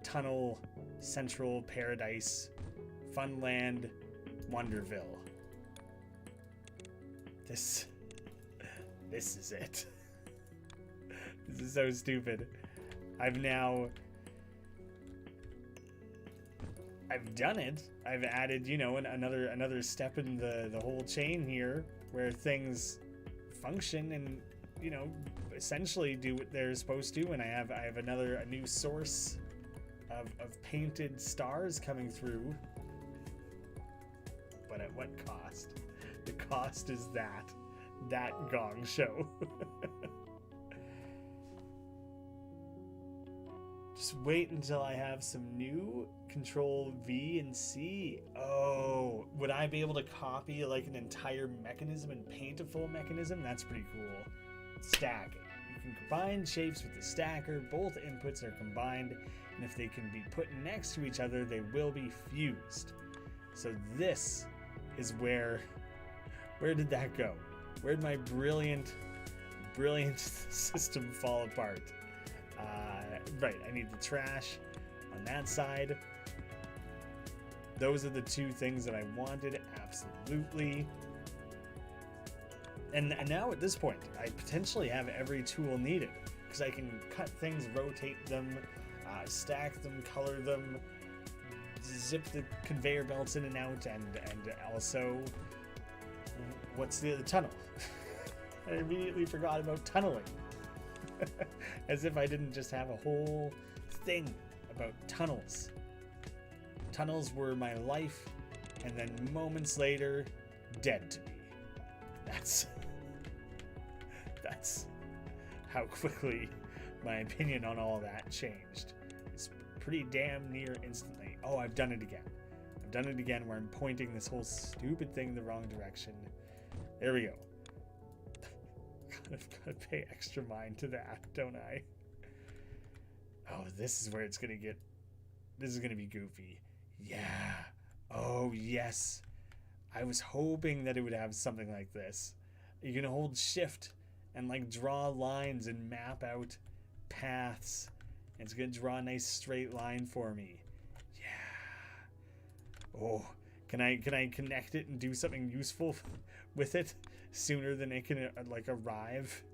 Tunnel Central Paradise Funland Wonderville. This is it. This is so stupid. I've done it. I've added, you know, another step in the whole chain here where things function and, you know, essentially do what they're supposed to. And I have a new source of painted stars coming through. But at what cost? The cost is that gong show. Just wait until I have some new Control V and C. Oh, would I be able to copy like an entire mechanism and paint a full mechanism? That's pretty cool. Stacking. You can combine shapes with the stacker. Both inputs are combined, and if they can be put next to each other, they will be fused. So this is where did that go? Where did my brilliant system fall apart? Right, I need the trash on that side. Those are the two things that I wanted, absolutely. And now at this point, I potentially have every tool needed, because I can cut things, rotate them, stack them, color them, zip the conveyor belts in and out, and also, what's the tunnel? I immediately forgot about tunneling. As if I didn't just have a whole thing about tunnels. Tunnels were my life, and then moments later, dead to me. That's how quickly my opinion on all that changed. It's pretty damn near instantly. Oh, I've done it again. I've done it again where I'm pointing this whole stupid thing the wrong direction. There we go. I've got to pay extra mind to that, don't I? Oh, this is where it's gonna get. This is gonna be goofy. Yeah. Oh, yes. I was hoping that it would have something like this. You can hold shift and like draw lines and map out paths. And it's gonna draw a nice straight line for me. Yeah. Oh, can I connect it and do something useful with it sooner than it can like arrive?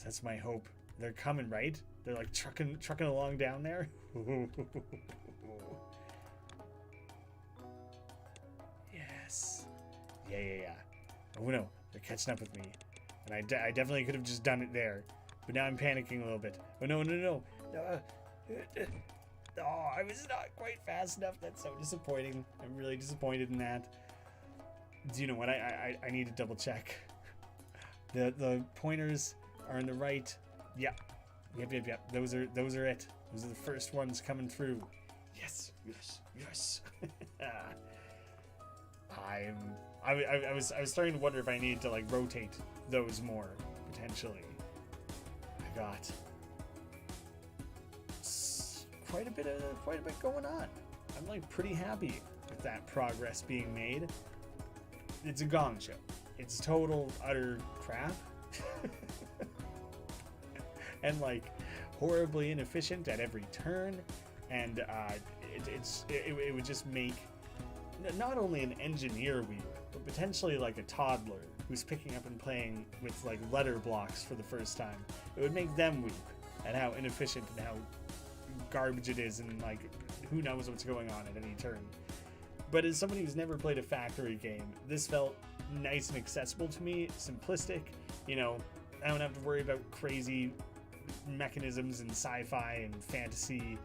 That's my hope. They're coming, right? They're like trucking along down there. Yes. Yeah. Oh no, they're catching up with me. And I definitely could have just done it there. But now I'm panicking a little bit. Oh no. Oh, I was not quite fast enough. That's so disappointing. I'm really disappointed in that. Do you know what? I need to double check. The pointers are on the right. Yep. Those are it. Those are the first ones coming through. Yes. I was starting to wonder if I needed to like rotate those more potentially. I got quite a bit going on. I'm like pretty happy with that progress being made. It's a gong show. It's total utter crap. And like horribly inefficient at every turn, and it would just make not only an engineer weep, but potentially like a toddler who's picking up and playing with like letter blocks for the first time. It would make them weep at how inefficient and how garbage it is, and like who knows what's going on at any turn. But as somebody who's never played a factory game, this felt nice and accessible to me, simplistic. You know, I don't have to worry about crazy mechanisms and sci-fi and fantasy,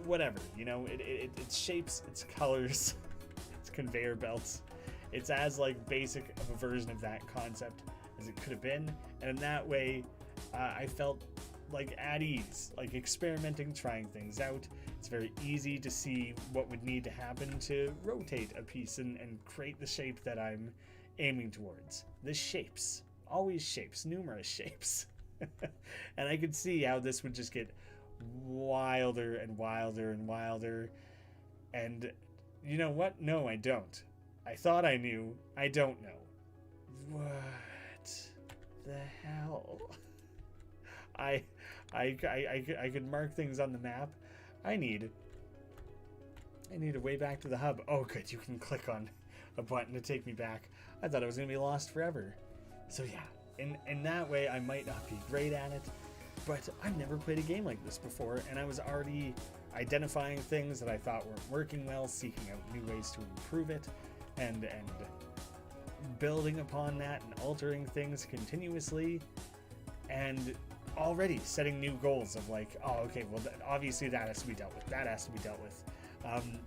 whatever. You know, it's shapes, it's colors, it's conveyor belts. It's as like basic of a version of that concept as it could have been, and in that way, I felt like at ease, like experimenting, trying things out. It's very easy to see what would need to happen to rotate a piece and create the shape that I'm aiming towards. The shapes, always shapes, numerous shapes. And I could see how this would just get wilder and wilder and wilder. And you know what? No, I don't. I thought I knew. I don't know. What the hell? I could mark things on the map. I need a way back to the hub. Oh, good. You can click on a button to take me back. I thought I was going to be lost forever. So yeah, in that way, I might not be great at it, but I've never played a game like this before, and I was already identifying things that I thought weren't working well, seeking out new ways to improve it, and building upon that and altering things continuously, and already setting new goals of like, oh, okay, well, obviously that has to be dealt with. That has to be dealt with.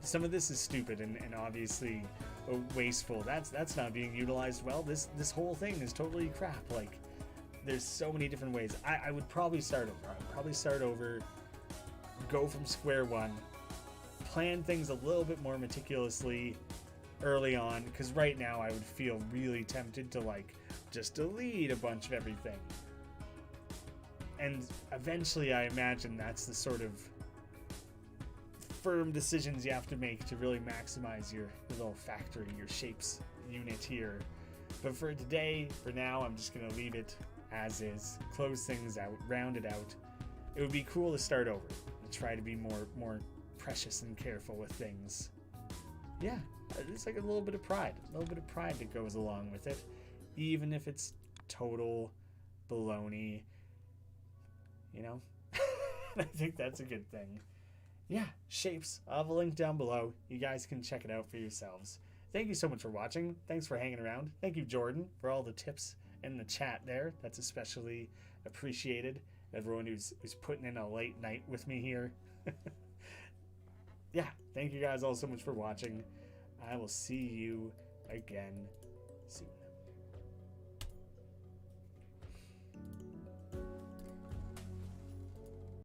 Some of this is stupid and obviously wasteful. That's not being utilized well. This whole thing is totally crap. Like, there's so many different ways. I would probably start over. I would probably start over, go from square one, plan things a little bit more meticulously early on, because right now I would feel really tempted to like just delete a bunch of everything. And eventually I imagine that's the sort of firm decisions you have to make to really maximize your little factory, your shapes unit here. But for today, for now, I'm just going to leave it as is, close things out, round it out. It would be cool to start over and try to be more precious and careful with things. Yeah, it's like a little bit of pride that goes along with it, even if it's total baloney, you know? I think that's a good thing. Yeah, Shapes. I'll have a link down below. You guys can check it out for yourselves. Thank you so much for watching. Thanks for hanging around. Thank you, Jordan, for all the tips in the chat there. That's especially appreciated. Everyone who's putting in a late night with me here. Yeah, thank you guys all so much for watching. I will see you again soon.